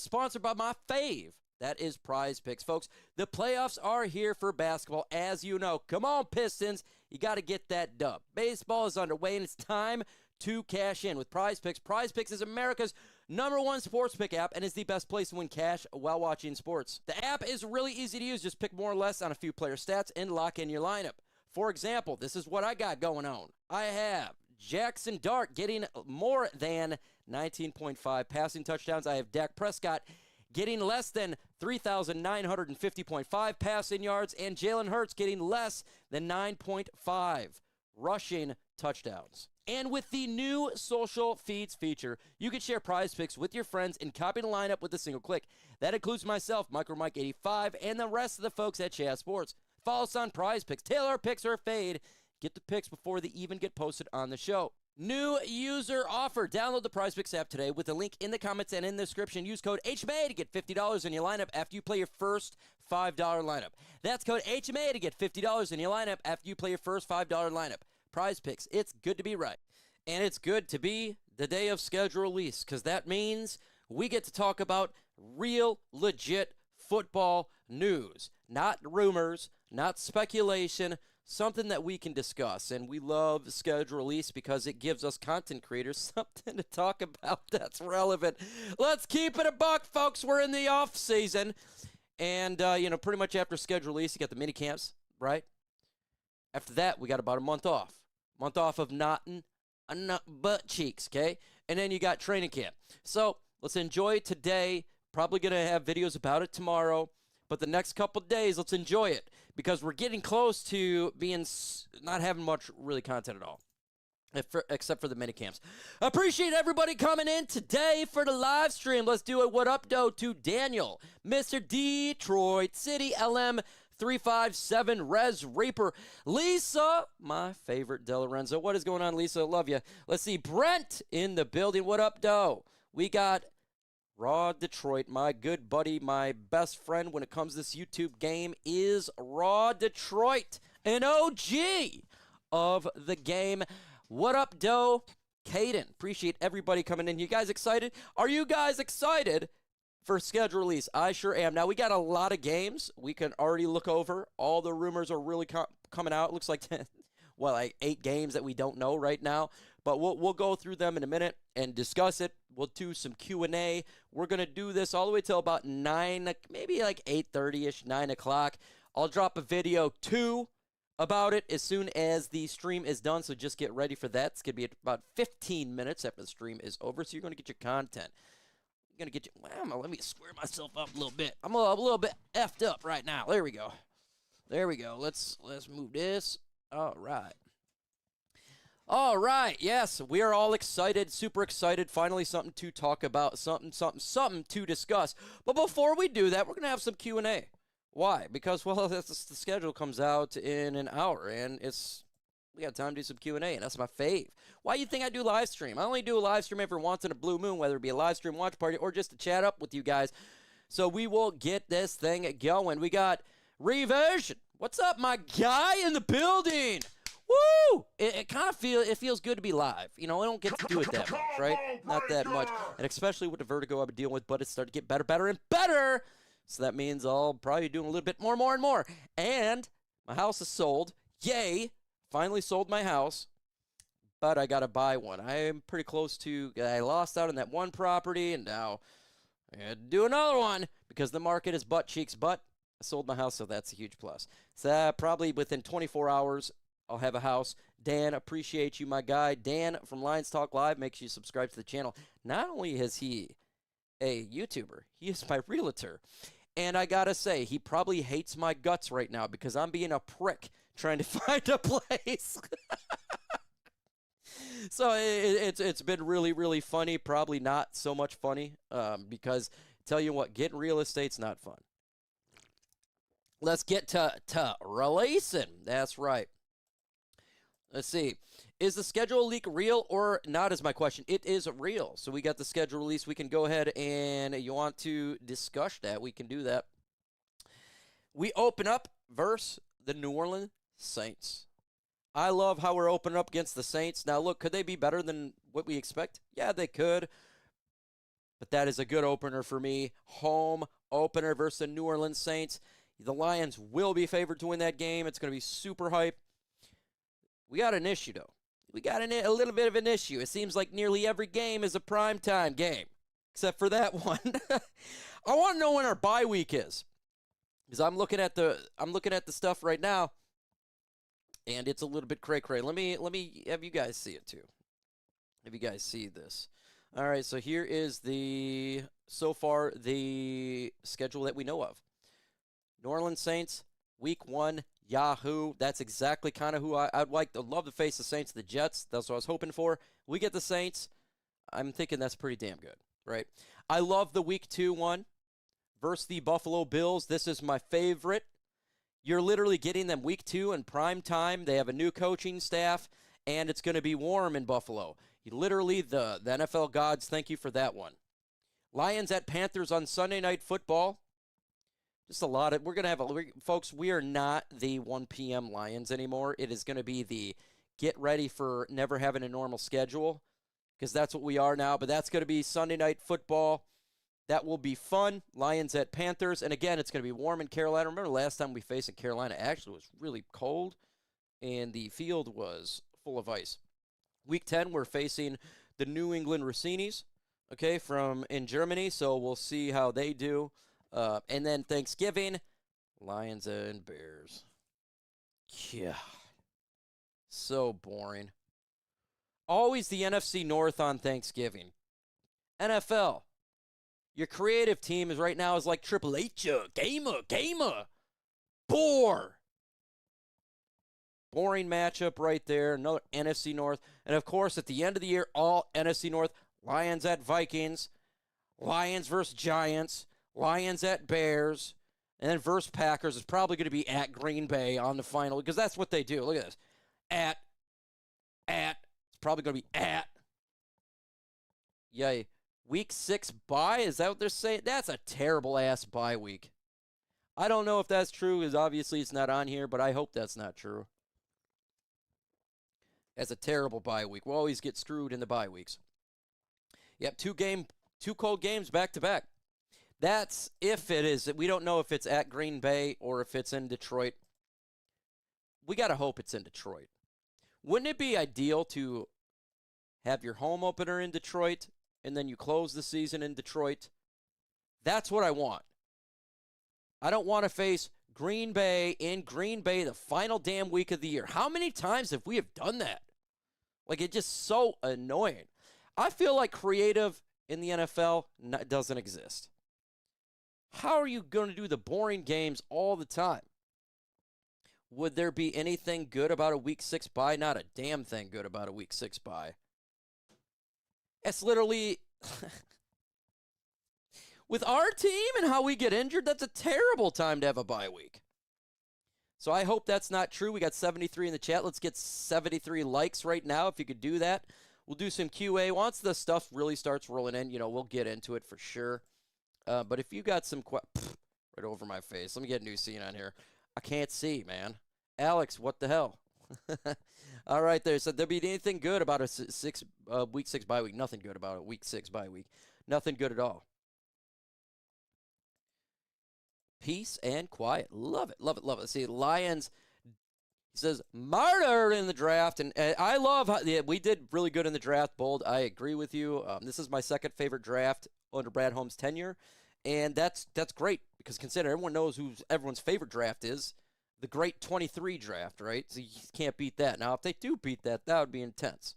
sponsored by my fave. That is PrizePicks, folks. The playoffs are here for basketball, as you know. Come on, Pistons. You got to get that dub. Baseball is underway, and it's time to cash in with PrizePicks. PrizePicks is America's #1 sports pick app and is the best place to win cash while watching sports. The app is really easy to use. Just pick more or less on a few player stats and lock in your lineup. For example, this is what I got going on. I have Jackson Dart getting more than 19.5 passing touchdowns. I have Dak Prescott getting less than 3,950.5 passing yards, and Jalen Hurts getting less than 9.5 rushing touchdowns. And with the new social feeds feature, you can share PrizePicks with your friends and copy the lineup with a single click. That includes myself, MicroMike85, and the rest of the folks at Chat Sports. Follow us on PrizePicks. Tailor our picks or fade. Get the picks before they even get posted on the show. New user offer. Download the PrizePicks app today with the link in the comments and in the description. Use code HMA to get $50 in your lineup after you play your first $5 lineup. That's code HMA to get $50 in your lineup after you play your first $5 lineup. PrizePicks, it's good to be right. And it's good to be the day of schedule release, because that means we get to talk about real, legit football news. Not rumors, not speculation, something that we can discuss. And we love schedule release because it gives us content creators something to talk about that's relevant. Let's keep it a buck, folks. We're in the off season. And, pretty much after schedule release, you got the mini camps, right? After that, we got about a month off. Month off of knotting butt cheeks, okay? And then you got training camp. So let's enjoy it today. Probably going to have videos about it tomorrow. But the next couple days, let's enjoy it, because we're getting close to being not having much really content at all, except for the mini camps. Appreciate everybody coming in today for the live stream. Let's do it. What up, though, to Daniel, Mr. Detroit City, LM 357, Rez Reaper, Lisa, my favorite DeLorenzo. What is going on, Lisa? Love you. Let's see, Brent in the building. What up, though? We got Raw Detroit, my good buddy, my best friend when it comes to this YouTube game is Raw Detroit, an OG of the game. What up, Doe? Caden, appreciate everybody coming in. You guys excited? Are you guys excited for schedule release? I sure am. Now, we got a lot of games we can already look over. All the rumors are really coming out. It looks like, like 8 games that we don't know right now. But we'll go through them in a minute and discuss it. We'll do some Q&A. We're going to do this all the way till about 9, maybe like 8:30-ish, 9 o'clock. I'll drop a video, too, about it as soon as the stream is done, so just get ready for that. It's going to be about 15 minutes after the stream is over, so you're going to get your content. You're going to get your... Well, let me square myself up a little bit. I'm a little bit effed up right now. There we go. There we go. Let's move this. All right. All right, yes, we are all excited, super excited. Finally, something to talk about, something to discuss. But before we do that, we're going to have some Q&A. Why? Because, well, the schedule comes out in an hour, and we got time to do some Q&A, and that's my fave. Why do you think I do live stream? I only do a live stream every once in a blue moon, whether it be a live stream watch party or just to chat up with you guys. So we will get this thing going. We got Reversion. What's up, my guy in the building? Woo! It kind of feels good to be live. You know, I don't get to do it that much, right? Not that much. And especially with the vertigo I've been dealing with, but it's starting to get better, and better. So that means I'll probably be doing a little bit more and more. And my house is sold. Yay! Finally sold my house. But I got to buy one. I am pretty close to, I lost out on that one property, and now I had to do another one because the market is butt cheeks. But I sold my house, so that's a huge plus. So probably within 24 hours, I'll have a house. Dan, appreciate you, my guy. Dan from Lions Talk Live, make sure you subscribe to the channel. Not only is he a YouTuber, he is my realtor. And I got to say, he probably hates my guts right now because I'm being a prick trying to find a place. So it's been really, really funny. Probably not so much funny because, tell you what, getting real estate's not fun. Let's get to releasing. That's right. Let's see. Is the schedule leak real or not is my question. It is real. So we got the schedule release. We can go ahead and you want to discuss that. We can do that. We open up versus the New Orleans Saints. I love how we're opening up against the Saints. Now, look, could they be better than what we expect? Yeah, they could. but that is a good opener for me. Home opener versus the New Orleans Saints. The Lions will be favored to win that game. It's going to be super hype. We got an issue, though. We got a little bit of an issue. It seems like nearly every game is a primetime game, except for that one. I want to know when our bye week is, because I'm looking at the stuff right now, and it's a little bit cray-cray. Let me have you guys see it too. Have you guys see this? All right, so here is so far the schedule that we know of. New Orleans Saints, week 1, Yahoo. That's exactly kind of who I'd like. I'd love to face the Saints, the Jets. That's what I was hoping for. We get the Saints. I'm thinking that's pretty damn good, right? I love the week 2 one versus the Buffalo Bills. This is my favorite. You're literally getting them week 2 in prime time. They have a new coaching staff, and it's going to be warm in Buffalo. Literally, the NFL gods, thank you for that one. Lions at Panthers on Sunday Night Football. Just a lot of, folks, we are not the 1 p.m. Lions anymore. It is going to be the get ready for never having a normal schedule, because that's what we are now. But that's going to be Sunday Night Football. That will be fun. Lions at Panthers. And again, it's going to be warm in Carolina. Remember last time we faced in Carolina, actually it was really cold, and the field was full of ice. Week 10, we're facing the New England Rossinis, okay, in Germany. So we'll see how they do. And then Thanksgiving, Lions and Bears. Yeah. So boring. Always the NFC North on Thanksgiving. NFL. Your creative team right now is like Triple H. Gamer. Boring matchup right there. Another NFC North. And, of course, at the end of the year, all NFC North. Lions at Vikings. Lions versus Giants. Lions at Bears. And then versus Packers is probably going to be at Green Bay on the final, because that's what they do. Look at this. At. It's probably going to be at. Yay. Week 6 bye? Is that what they're saying? That's a terrible-ass bye week. I don't know if that's true, because obviously it's not on here, but I hope that's not true. That's a terrible bye week. We'll always get screwed in the bye weeks. Yep, two cold games back-to-back. That's if it is. We don't know if it's at Green Bay or if it's in Detroit. We got to hope it's in Detroit. Wouldn't it be ideal to have your home opener in Detroit and then you close the season in Detroit? That's what I want. I don't want to face Green Bay in Green Bay the final damn week of the year. How many times have we have done that? Like, it's just so annoying. I feel like creative in the NFL doesn't exist. How are you going to do the boring games all the time? Would there be anything good about a week 6 bye? Not a damn thing good about a week 6 bye. It's literally, with our team and how we get injured, that's a terrible time to have a bye week. So I hope that's not true. We got 73 in the chat. Let's get 73 likes right now if you could do that. We'll do some QA. Once the stuff really starts rolling in, we'll get into it for sure. But if you got some right over my face. Let me get a new scene on here. I can't see, man. Alex, what the hell? All right, there. So there be anything good about a week 6 bye week? Nothing good about a week 6 bye week. Nothing good at all. Peace and quiet. Love it, love it, love it. See, Lions, he says, murder in the draft. And I love how we did really good in the draft, Bold. I agree with you. This is my second favorite draft under Brad Holmes' tenure. And that's great, because consider everyone knows who everyone's favorite draft is. The great 23 draft, right? So you can't beat that. Now, if they do beat that, that would be intense.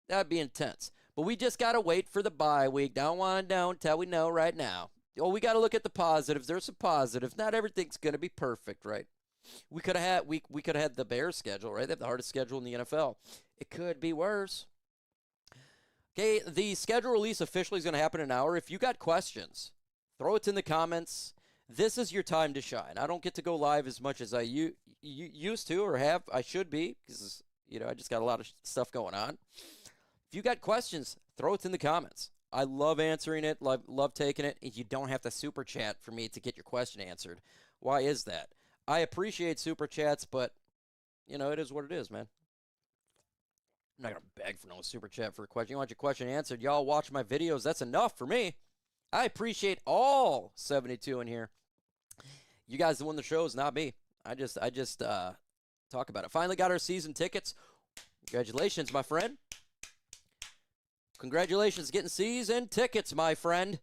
That would be intense. But we just got to wait for the bye week. Don't want to know until we know right now. Oh, we got to look at the positives. There's some positives. Not everything's going to be perfect, right? We could have had the Bears schedule, right? They have the hardest schedule in the NFL. It could be worse. Okay, the schedule release officially is going to happen in an hour. If you got questions, throw it in the comments. This is your time to shine. I don't get to go live as much as I used to or have. I should be, because I just got a lot of stuff going on. If you got questions, throw it in the comments. I love answering it, love taking it. You don't have to super chat for me to get your question answered. Why is that? I appreciate super chats, but, it is what it is, man. I'm not going to beg for no super chat for a question. You want your question answered, y'all watch my videos. That's enough for me. I appreciate all 72 in here. You guys win the shows, not me. I just talk about it. Finally got our season tickets. Congratulations, my friend. Congratulations getting season tickets, my friend.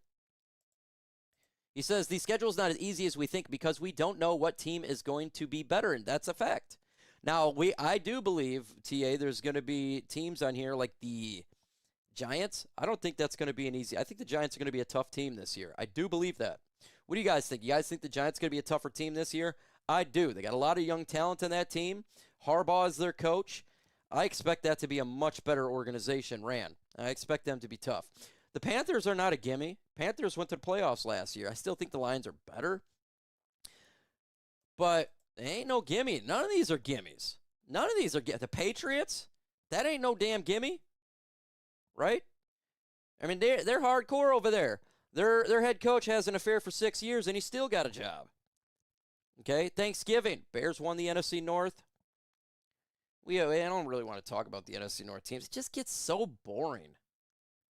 He says, the schedule is not as easy as we think because we don't know what team is going to be better, and that's a fact. Now, I do believe, TA, there's going to be teams on here like the Giants. I don't think that's going to be an easy. I think the Giants are going to be a tough team this year. I do believe that. What do you guys think? You guys think the Giants are going to be a tougher team this year? I do. They got a lot of young talent in that team. Harbaugh is their coach. I expect that to be a much better organization ran. I expect them to be tough. The Panthers are not a gimme. Panthers went to the playoffs last year. I still think the Lions are better. But they ain't no gimme. None of these are gimmies. None of these are the Patriots. That ain't no damn gimme. Right? I mean, they're hardcore over there. Their head coach has an affair for 6 years, and he still got a job. Okay? Thanksgiving. Bears won the NFC North. I don't really want to talk about the NFC North teams. It just gets so boring.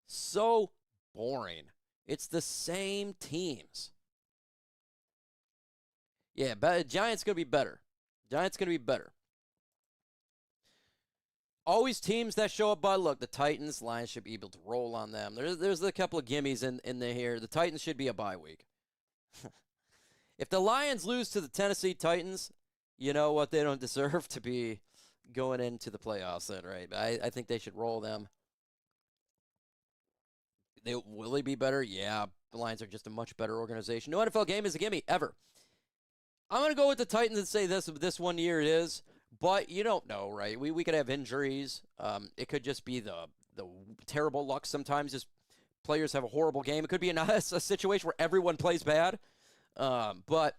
So boring. It's the same teams. Yeah, but Giants going to be better. Giants going to be better. Always teams that show up, but look, the Titans, Lions should be able to roll on them. There's a couple of gimmies in the here. The Titans should be a bye week. If the Lions lose to the Tennessee Titans, you know what? They don't deserve to be going into the playoffs then, right? I think they should roll them. Will they be better? Yeah, the Lions are just a much better organization. No NFL game is a gimme, ever. I'm going to go with the Titans and say this 1 year it is, but you don't know, right? We could have injuries. It could just be the terrible luck sometimes. Just players have a horrible game. It could be a situation where everyone plays bad. But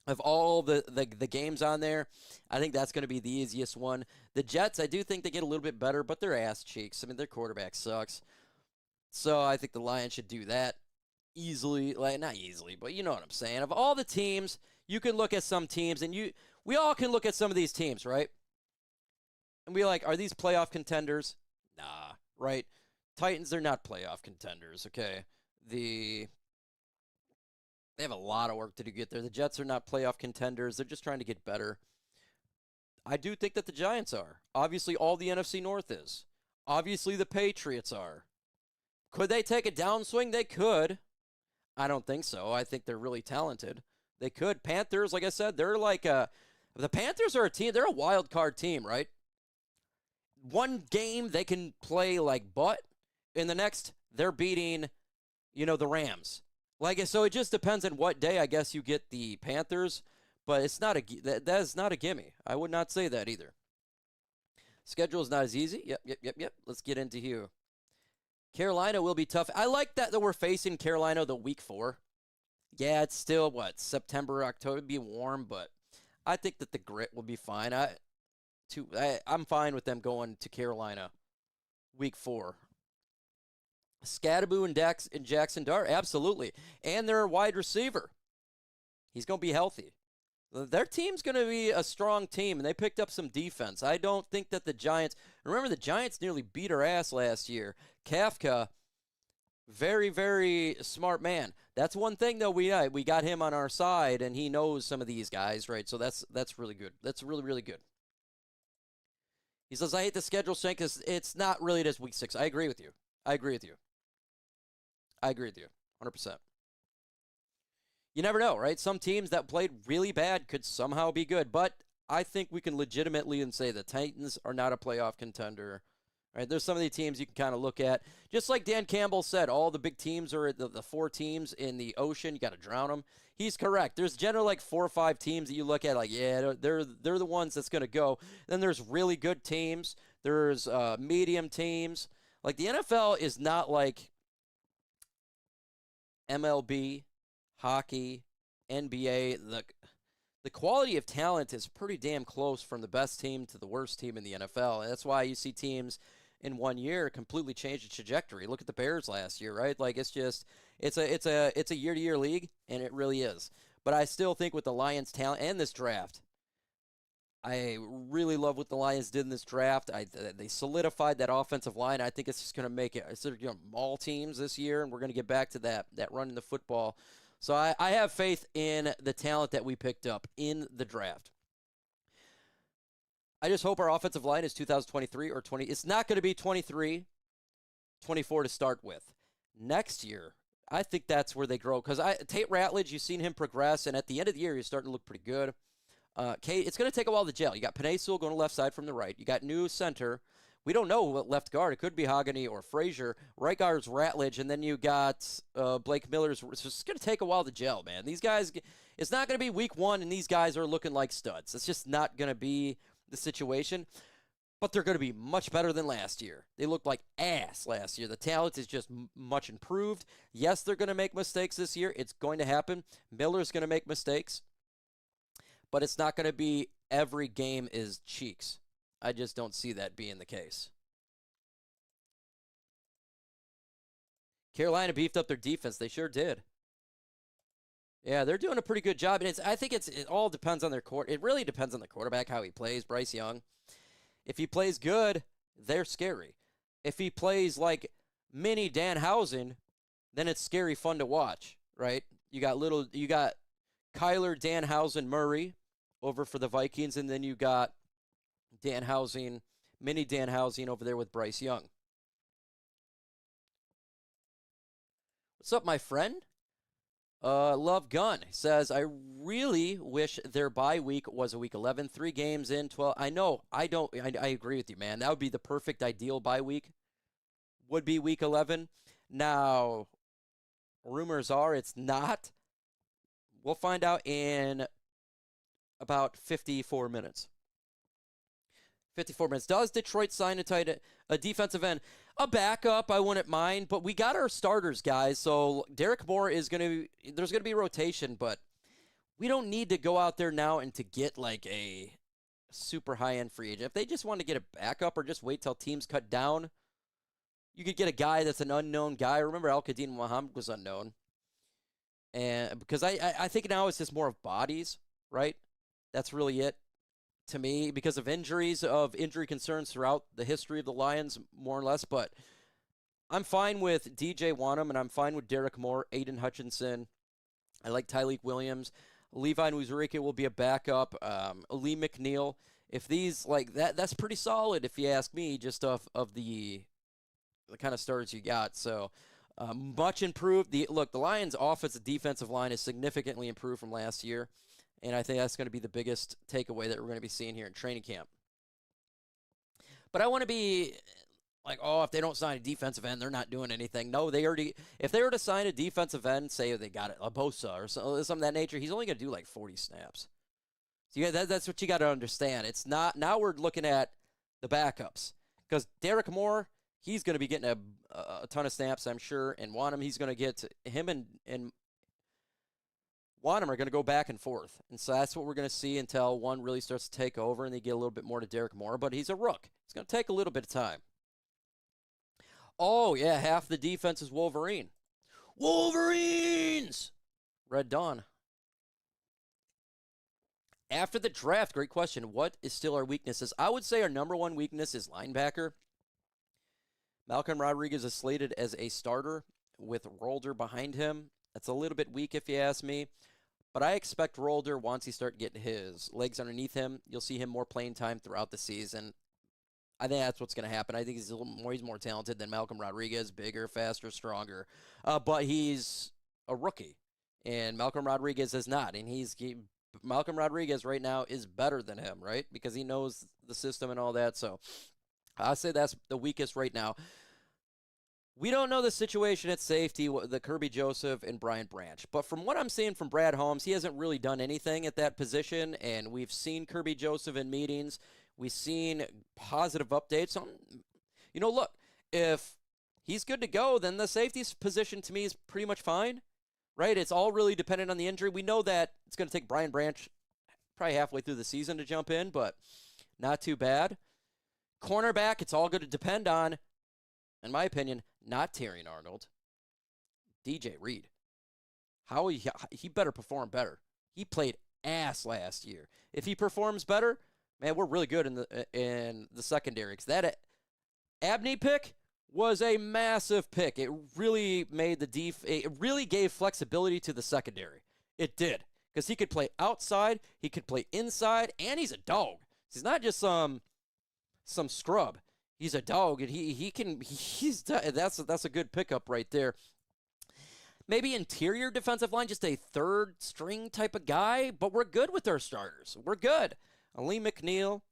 of all the games on there, I think that's going to be the easiest one. The Jets, I do think they get a little bit better, but they're ass cheeks. I mean, their quarterback sucks. So I think the Lions should do that easily. Like, not easily, but you know what I'm saying. Of all the teams, you can look at some teams, and we all can look at some of these teams, right? And be like, are these playoff contenders? Nah, right? Titans, they're not playoff contenders, okay? They have a lot of work to do to get there. The Jets are not playoff contenders. They're just trying to get better. I do think that the Giants are. Obviously, all the NFC North is. Obviously, the Patriots are. Could they take a downswing? They could. I don't think so. I think they're really talented. They could. Panthers, like I said, they're like the Panthers are a team. They're a wild card team, right? One game they can play like butt. In the next, they're beating, the Rams. So it just depends on what day, I guess, you get the Panthers. But it's not that is not a gimme. I would not say that either. Schedule is not as easy. Yep. Let's get into here. Carolina will be tough. I like that we're facing Carolina the week 4. Yeah, it's still, September, October. It'd be warm, but I think that the grit will be fine. I'm fine with them going to Carolina week 4. Scadaboo and Jackson Dart, absolutely. And their wide receiver. He's going to be healthy. Their team's going to be a strong team, and they picked up some defense. I don't think that the Giants – remember, the Giants nearly beat our ass last year. Kafka, very, very smart man. That's one thing, though. We got him on our side, and he knows some of these guys, right? So that's really good. That's really, really good. He says, I hate the schedule, Shank, because it's not really just week 6. I agree with you. 100%. You never know, right? Some teams that played really bad could somehow be good, but I think we can legitimately say the Titans are not a playoff contender. Right? There's some of the teams you can kind of look at. Just like Dan Campbell said, all the big teams are the 4 teams in the ocean. You got to drown them. He's correct. There's generally like 4 or 5 teams that you look at like, yeah, they're the ones that's going to go. Then there's really good teams. There's medium teams. Like the NFL is not like MLB, hockey, NBA. The quality of talent is pretty damn close from the best team to the worst team in the NFL. And that's why you see teams in 1 year completely change the trajectory. Look at the Bears last year, right? Like it's a year-to-year league, and it really is. But I still think with the Lions' talent and this draft, I really love what the Lions did in this draft. They solidified that offensive line. I think it's just going to make it sort of, maul teams this year, and we're going to get back to that running the football. So I have faith in the talent that we picked up in the draft. I just hope our offensive line is 2023 or 20. It's not going to be 23, 24 to start with. Next year, I think that's where they grow. Because Tate Ratledge, you've seen him progress, and at the end of the year, he's starting to look pretty good. It's going to take a while to gel. You got Panay going to left side from the right. You got new center. We don't know what left guard. It could be Hogany or Frazier. Right guard's Ratledge, and then you got Blake Miller's. It's just going to take a while to gel, man. These guys, it's not going to be week one, and these guys are looking like studs. It's just not going to be the situation. But they're going to be much better than last year. They looked like ass last year. The talent is just much improved. Yes, they're going to make mistakes this year. It's going to happen. Miller's going to make mistakes. But it's not going to be every game is cheeks. I just don't see that being the case. Carolina beefed up their defense. They sure did. Yeah, they're doing a pretty good job. And I think it all depends on their it really depends on the quarterback, how he plays, Bryce Young. If he plays good, they're scary. If he plays like mini Danhausen, then it's scary fun to watch, right? You got Kyler Danhausen Murray over for the Vikings, and then you got Danhausen, mini Danhausen over there with Bryce Young. What's up, my friend? Love Gun says, I really wish their bye week was a week 11. 3 games in, 12. I know. I agree with you, man. That would be the perfect ideal bye week. Would be week 11. Now, rumors are it's not. We'll find out in about 54 minutes. 54 minutes. Does Detroit sign a defensive end? A backup, I wouldn't mind, but we got our starters, guys. So Derek Moore there's going to be rotation, but we don't need to go out there now and to get like a super high-end free agent. If they just want to get a backup or just wait till teams cut down, you could get a guy that's an unknown guy. Remember, Al-Qadim Muhammad was unknown. And because I think now it's just more of bodies, right? That's really it. To me, because of injury concerns throughout the history of the Lions, more or less. But I'm fine with DJ Wanham, and I'm fine with Derek Moore, Aiden Hutchinson. I like Tyleik Williams. Levi Nwuzurike will be a backup. Alim McNeill. If these, like, that's pretty solid, if you ask me, just of the kind of starters you got. So, much improved. The Lions' offensive defensive line is significantly improved from last year. And I think that's going to be the biggest takeaway that we're going to be seeing here in training camp. But I want to be like, if they don't sign a defensive end, they're not doing anything. No, if they were to sign a defensive end, say they got a Bosa or something of that nature, he's only going to do like 40 snaps. So yeah, that's what you got to understand. It's not, now we're looking at the backups. Because Derek Moore, he's going to be getting a ton of snaps, I'm sure. And Wanham, he's going to get him and Wanham are going to go back and forth. And so that's what we're going to see until one really starts to take over and they get a little bit more to Derek Moore. But he's a rook. It's going to take a little bit of time. Oh, yeah, half the defense is Wolverine. Wolverines! Red Dawn. After the draft, great question. What is still our weaknesses? I would say our number one weakness is linebacker. Malcolm Rodriguez is slated as a starter with Rolder behind him. That's a little bit weak if you ask me. But I expect Rolder, once he starts getting his legs underneath him, you'll see him more playing time throughout the season. I think that's what's going to happen. I think he's more talented than Malcolm Rodriguez, bigger, faster, stronger. But he's a rookie, and Malcolm Rodriguez is not. And Malcolm Rodriguez right now is better than him, right? Because he knows the system and all that. So I say that's the weakest right now. We don't know the situation at safety, the Kirby Joseph and Brian Branch. But from what I'm seeing from Brad Holmes, he hasn't really done anything at that position. And we've seen Kirby Joseph in meetings. We've seen positive updates. Look, if he's good to go, then the safety's position to me is pretty much fine, right? It's all really dependent on the injury. We know that it's going to take Brian Branch probably halfway through the season to jump in, but not too bad. Cornerback, it's all going to depend on, in my opinion, not Terrion Arnold, DJ Reed. He better perform better. He played ass last year. If he performs better, Man, we're really good in the secondary. 'Cause that Abney pick was a massive pick. It really made it really gave flexibility to the secondary. It did. Because he could play outside, he could play inside, and he's a dog. He's not just some scrub. He's a dog, and that's a good pickup right there. Maybe interior defensive line, just a third string type of guy, but we're good with our starters. We're good. Alim McNeill,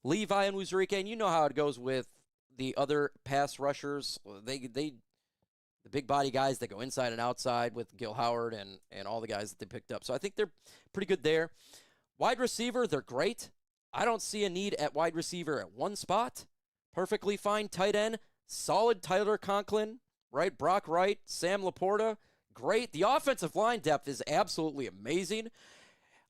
Levi and Wuzurike, and you know how it goes with the other pass rushers. The big body guys that go inside and outside with Gil Howard and all the guys that they picked up. So I think they're pretty good there. Wide receiver, they're great. I don't see a need at wide receiver at one spot. Perfectly fine. Tight end, solid Tyler Conklin, right? Brock Wright, Sam Laporta, great. The offensive line depth is absolutely amazing.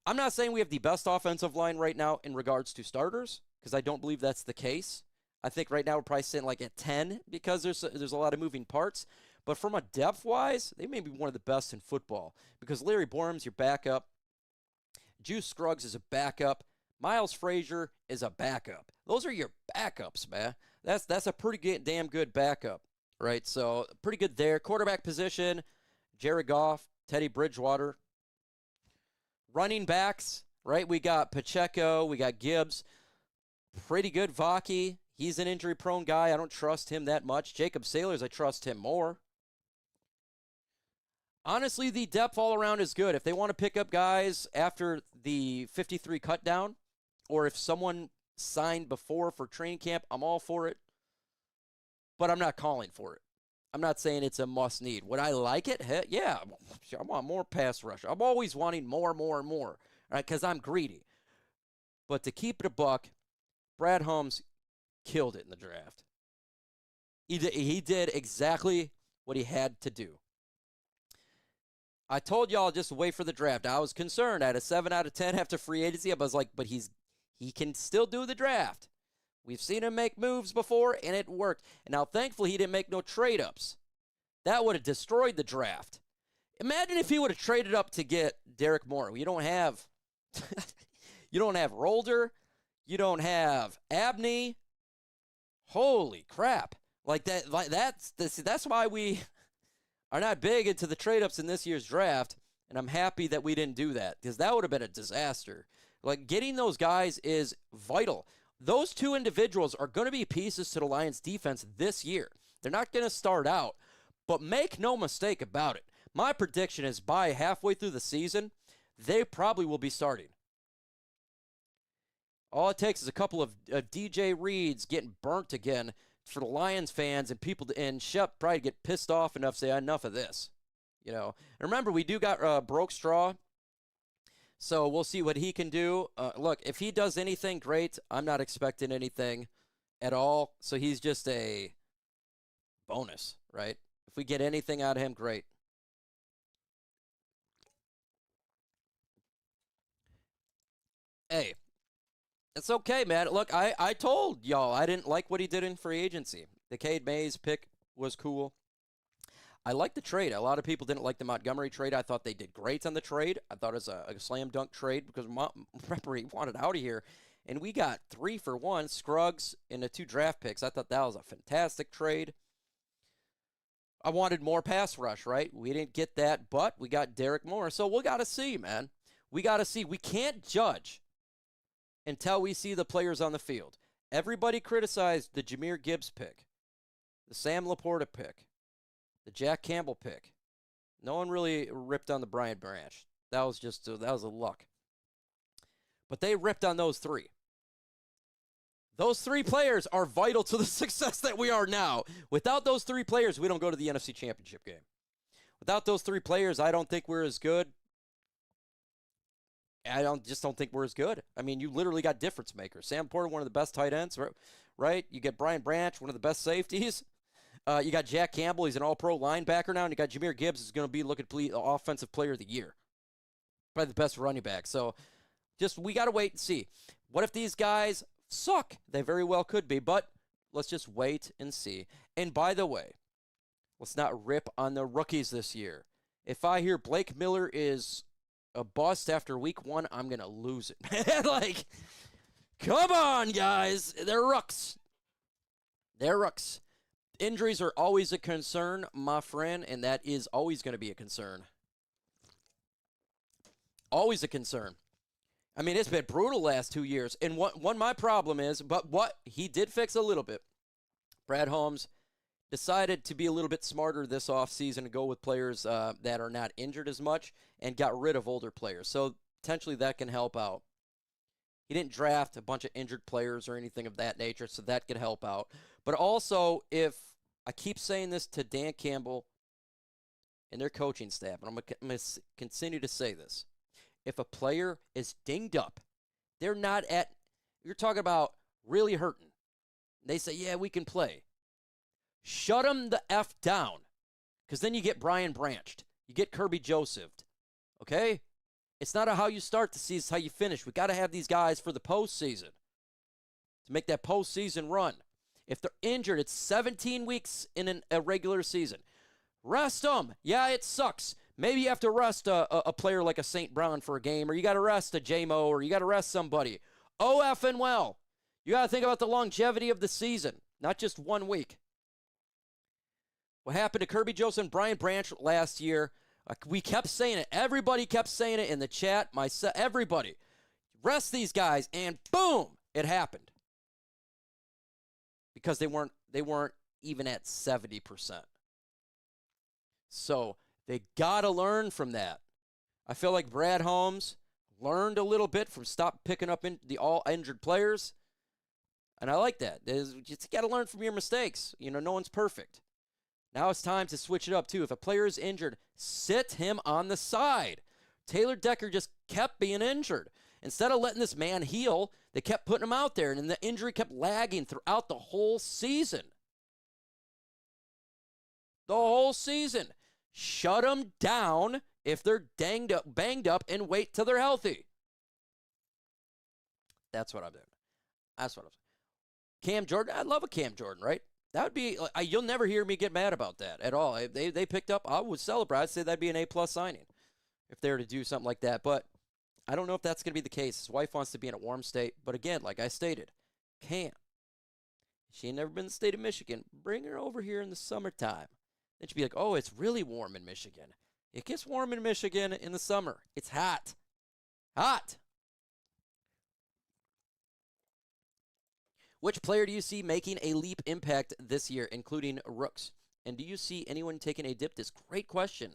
I'm not saying we have the best offensive line right now in regards to starters, because I don't believe that's the case. I think right now we're probably sitting like at 10 because there's a lot of moving parts. But from a depth-wise, they may be one of the best in football because Larry Borum's your backup. Juice Scruggs is a backup. Miles Frazier is a backup. Those are your backups, man. That's a pretty damn good backup, right? So pretty good there. Quarterback position, Jared Goff, Teddy Bridgewater. Running backs, right? We got Pacheco, we got Gibbs. Pretty good Vaki. He's an injury-prone guy. I don't trust him that much. Jacob Sailors, I trust him more. Honestly, the depth all around is good. If they want to pick up guys after the 53 cut down, or if someone signed before for training camp, I'm all for it. But I'm not calling for it. I'm not saying it's a must need. Would I like it? Heck, yeah. I want more pass rush. I'm always wanting more, right? Because I'm greedy. But to keep it a buck, Brad Holmes killed it in the draft. He did exactly what he had to do. I told y'all just wait for the draft. I was concerned. I had a 7 out of 10 after free agency. I was like, but he can still do the draft. We've seen him make moves before, and it worked. And now, thankfully, he didn't make no trade-ups. That would have destroyed the draft. Imagine if he would have traded up to get Derek Moore. You don't have you don't have Rolder. You don't have Abney. Holy crap. That's why we are not big into the trade-ups in this year's draft, and I'm happy that we didn't do that because that would have been a disaster. Like, getting those guys is vital. Those two individuals are going to be pieces to the Lions defense this year. They're not going to start out, but make no mistake about it. My prediction is by halfway through the season, they probably will be starting. All it takes is a couple of DJ Reeds getting burnt again for the Lions fans and people, and Shep probably get pissed off enough to say enough of this. You know, and remember, we do got Broke Straw. So we'll see what he can do. Look, if he does anything, great. I'm not expecting anything at all. So he's just a bonus, right? If we get anything out of him, great. Hey, it's okay, man. Look, I told y'all I didn't like what he did in free agency. The Cade Mays pick was cool. I like the trade. A lot of people didn't like the Montgomery trade. I thought they did great on the trade. I thought it was a slam dunk trade because remember, he wanted out of here. And we got 3 for 1, Scruggs, and the 2 draft picks. I thought that was a fantastic trade. I wanted more pass rush, right? We didn't get that, but we got Derek Moore. So we got to see, man. We got to see. We can't judge until we see the players on the field. Everybody criticized the Jahmyr Gibbs pick, the Sam Laporta pick, the Jack Campbell pick. No one really ripped on the Brian Branch. That was a luck. But they ripped on those 3. Those 3 players are vital to the success that we are now. Without those 3 players, we don't go to the NFC Championship game. Without those 3 players, I don't think we're as good. I don't think we're as good. I mean, you literally got difference makers. Sam Porter, one of the best tight ends, right? You get Brian Branch, one of the best safeties. You got Jack Campbell. He's an all-pro linebacker now. And you got Jahmyr Gibbs, who's going to be looking to be the offensive player of the year. Probably the best running back. So we got to wait and see. What if these guys suck? They very well could be, but let's just wait and see. And by the way, let's not rip on the rookies this year. If I hear Blake Miller is a bust after week 1, I'm going to lose it. Come on, guys. They're rooks. They're rooks. Injuries are always a concern, my friend, and that is always going to be a concern. Always a concern. I mean, it's been brutal last 2 years. And one my problem is, but what he did fix a little bit. Brad Holmes decided to be a little bit smarter this offseason and go with players that are not injured as much and got rid of older players. So potentially that can help out. He didn't draft a bunch of injured players or anything of that nature, so that could help out. But also, if I keep saying this to Dan Campbell and their coaching staff, and I'm going to continue to say this, if a player is dinged up, they're not at, you're talking about really hurting. They say, yeah, we can play. Shut them the F down, because then you get Brian Branched. You get Kirby Joseph, okay? It's not how you start the season, it's how you finish. We got to have these guys for the postseason to make that postseason run. If they're injured, it's 17 weeks in a regular season. Rest them. Yeah, it sucks. Maybe you have to rest a player like a St. Brown for a game, or you got to rest a J-Mo, or you got to rest somebody. Oh, effing well. You got to think about the longevity of the season, not just 1 week. What happened to Kirby Joseph and Brian Branch last year, we kept saying it. Everybody kept saying it in the chat, myself, everybody. Rest these guys, and boom, it happened. Because they weren't even at 70%. So they got to learn from that. I feel like Brad Holmes learned a little bit from stop picking up the all-injured players. And I like that. You just got to learn from your mistakes. You know, no one's perfect. Now it's time to switch it up, too. If a player is injured, sit him on the side. Taylor Decker just kept being injured. Instead of letting this man heal, they kept putting him out there, and the injury kept lagging throughout the whole season. The whole season. Shut them down if they're banged up, and wait till they're healthy. That's what I'm doing. That's what I'm saying. Cam Jordan, I love a Cam Jordan, right? That would be, you'll never hear me get mad about that at all. If they picked up, I would celebrate. I'd say that'd be an A-plus signing if they were to do something like that. But I don't know if that's going to be the case. His wife wants to be in a warm state. But again, like I stated, Cam, she ain't never been in the state of Michigan. Bring her over here in the summertime. Then she'd be like, oh, it's really warm in Michigan. It gets warm in Michigan in the summer. It's hot. Hot. Which player do you see making a leap impact this year, including rooks? And do you see anyone taking a dip? This great question.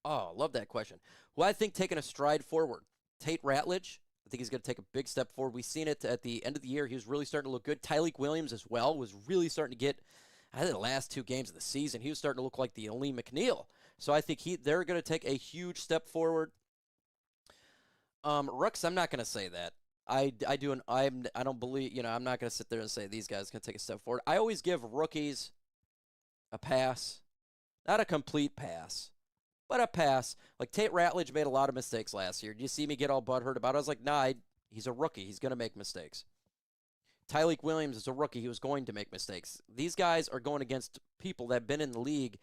Oh, love that question. Who I think taking a stride forward? Tate Ratledge. I think he's going to take a big step forward. We've seen it at the end of the year. He was really starting to look good. Tyleik Williams as well was really starting to get, I think the last 2 games of the season, he was starting to look like the Alim McNeill. So I think they're going to take a huge step forward. Rooks, I'm not going to say that. I don't believe, I'm not going to sit there and say these guys can take a step forward. I always give rookies a pass. Not a complete pass, but a pass. Like Tate Ratledge made a lot of mistakes last year. Did you see me get all butthurt about it? I was like, nah, he's a rookie. He's going to make mistakes. Tyleik Williams is a rookie. He was going to make mistakes. These guys are going against people that have been in the league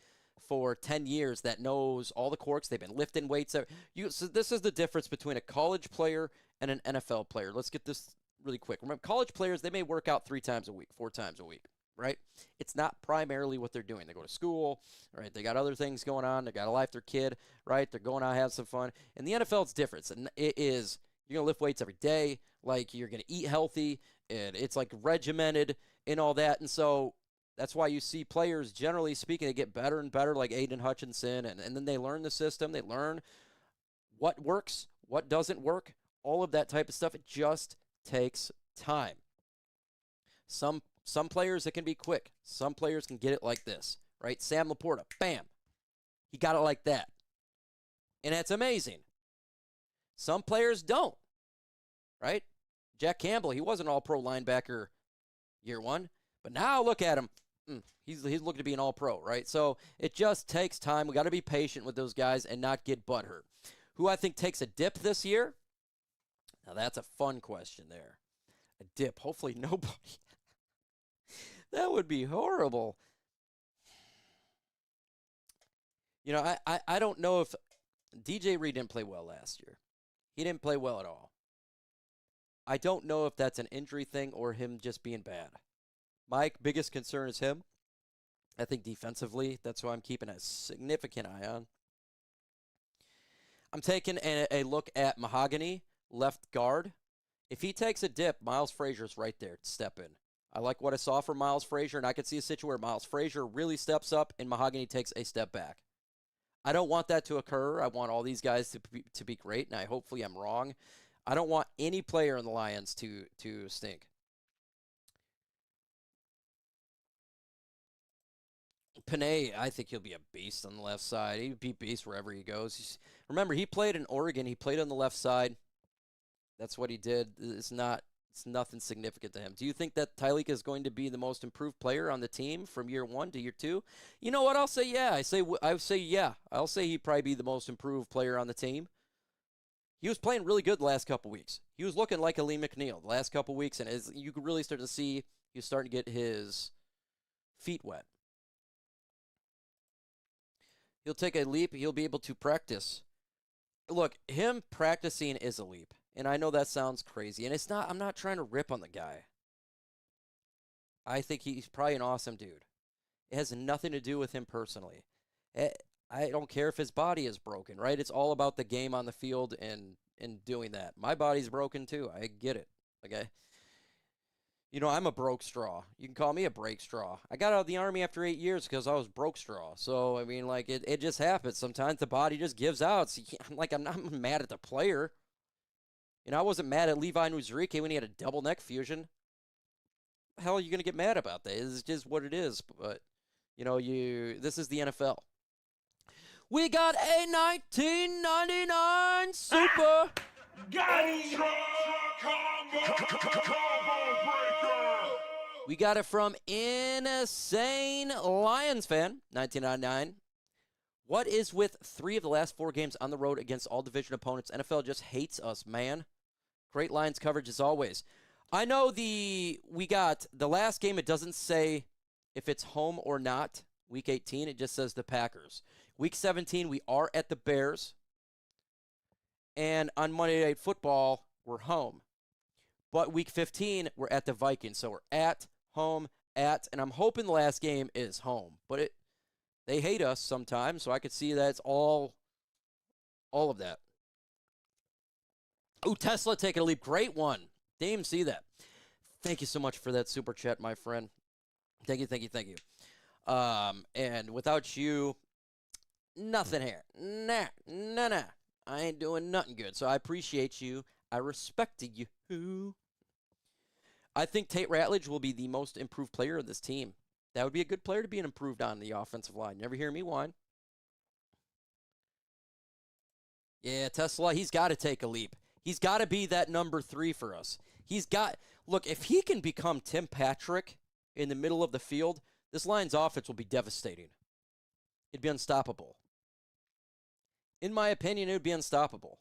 for 10 years that knows all the quirks. They've been lifting weights. So this is the difference between a college player and an NFL player. Let's get this really quick. Remember, college players, they may work out 3 times a week, 4 times a week, right? It's not primarily what they're doing. They go to school, right? They got other things going on. They got a life, their kid, right? They're going out, have some fun. In the NFL, it's different. And it is, you're going to lift weights every day. Like, you're going to eat healthy. And it's, like, regimented and all that. And so that's why you see players, generally speaking, they get better and better, like Aiden Hutchinson. And then they learn the system. They learn what works, what doesn't work. All of that type of stuff, it just takes time. Some players, it can be quick. Some players can get it like this, right? Sam Laporta, bam. He got it like that. And that's amazing. Some players don't, right? Jack Campbell, he was an all-pro linebacker year 1. But now look at him. He's looking to be an all-pro, right? So it just takes time. We got to be patient with those guys and not get butthurt. Who I think takes a dip this year? Now, that's a fun question there. A dip. Hopefully nobody. That would be horrible. I don't know if DJ Reed didn't play well last year. He didn't play well at all. I don't know if that's an injury thing or him just being bad. My biggest concern is him. I think defensively, that's why I'm keeping a significant eye on. I'm taking a look at Mahogany, left guard. If he takes a dip, Miles Frazier's right there to step in. I like what I saw from Miles Frazier, and I could see a situation where Miles Frazier really steps up and Mahogany takes a step back. I don't want that to occur. I want all these guys to be great, and hopefully I'm wrong. I don't want any player in the Lions to stink. Panay, I think he'll be a beast on the left side. He'd be a beast wherever he goes. Remember, he played in Oregon. He played on the left side. That's what he did. It's nothing significant to him. Do you think that Tyleik is going to be the most improved player on the team from year 1 to year 2? You know what? I'll say yeah. I say yeah. I'll say he'd probably be the most improved player on the team. He was playing really good the last couple weeks. He was looking like Alim McNeill the last couple weeks, and you could really start to see he was starting to get his feet wet. He'll take a leap. He'll be able to practice. Look, him practicing is a leap. And I know that sounds crazy. And it's not, I'm not trying to rip on the guy. I think he's probably an awesome dude. It has nothing to do with him personally. I don't care if his body is broken, right? It's all about the game on the field and doing that. My body's broken too. I get it. Okay. You know, I'm a broke straw. You can call me a break straw. I got out of the Army after 8 years because I was broke straw. So, I mean, like, it just happens. Sometimes the body just gives out. So I'm not mad at the player. You know, I wasn't mad at Levi Nuzurike when he had a double neck fusion. The hell are you going to get mad about that? It's just what it is. But, you know, this is the NFL. We got a 1999 Super. We got it from Insane Lions fan, 1999. What is with 3 of the last 4 games on the road against all division opponents? NFL just hates us, man. Great Lions coverage as always. I know we got the last game. It doesn't say if it's home or not. Week 18, it just says the Packers. Week 17, we are at the Bears. And on Monday Night Football, we're home. But week 15, we're at the Vikings. So we're at, home, at. And I'm hoping the last game is home. But they hate us sometimes, so I could see that it's all of that. Ooh, Tesla taking a leap. Great one. Didn't even see that. Thank you so much for that super chat, my friend. Thank you, thank you, thank you. And without you, nothing here. Nah. I ain't doing nothing good. So I appreciate you. I respect you. I think Tate Ratledge will be the most improved player of this team. That would be a good player to be improved on the offensive line. Never hear me whine. Yeah, Tesla, he's got to take a leap. He's got to be that number 3 for us. Look, if he can become Tim Patrick in the middle of the field, this Lions offense will be devastating. It'd be unstoppable. In my opinion, it would be unstoppable.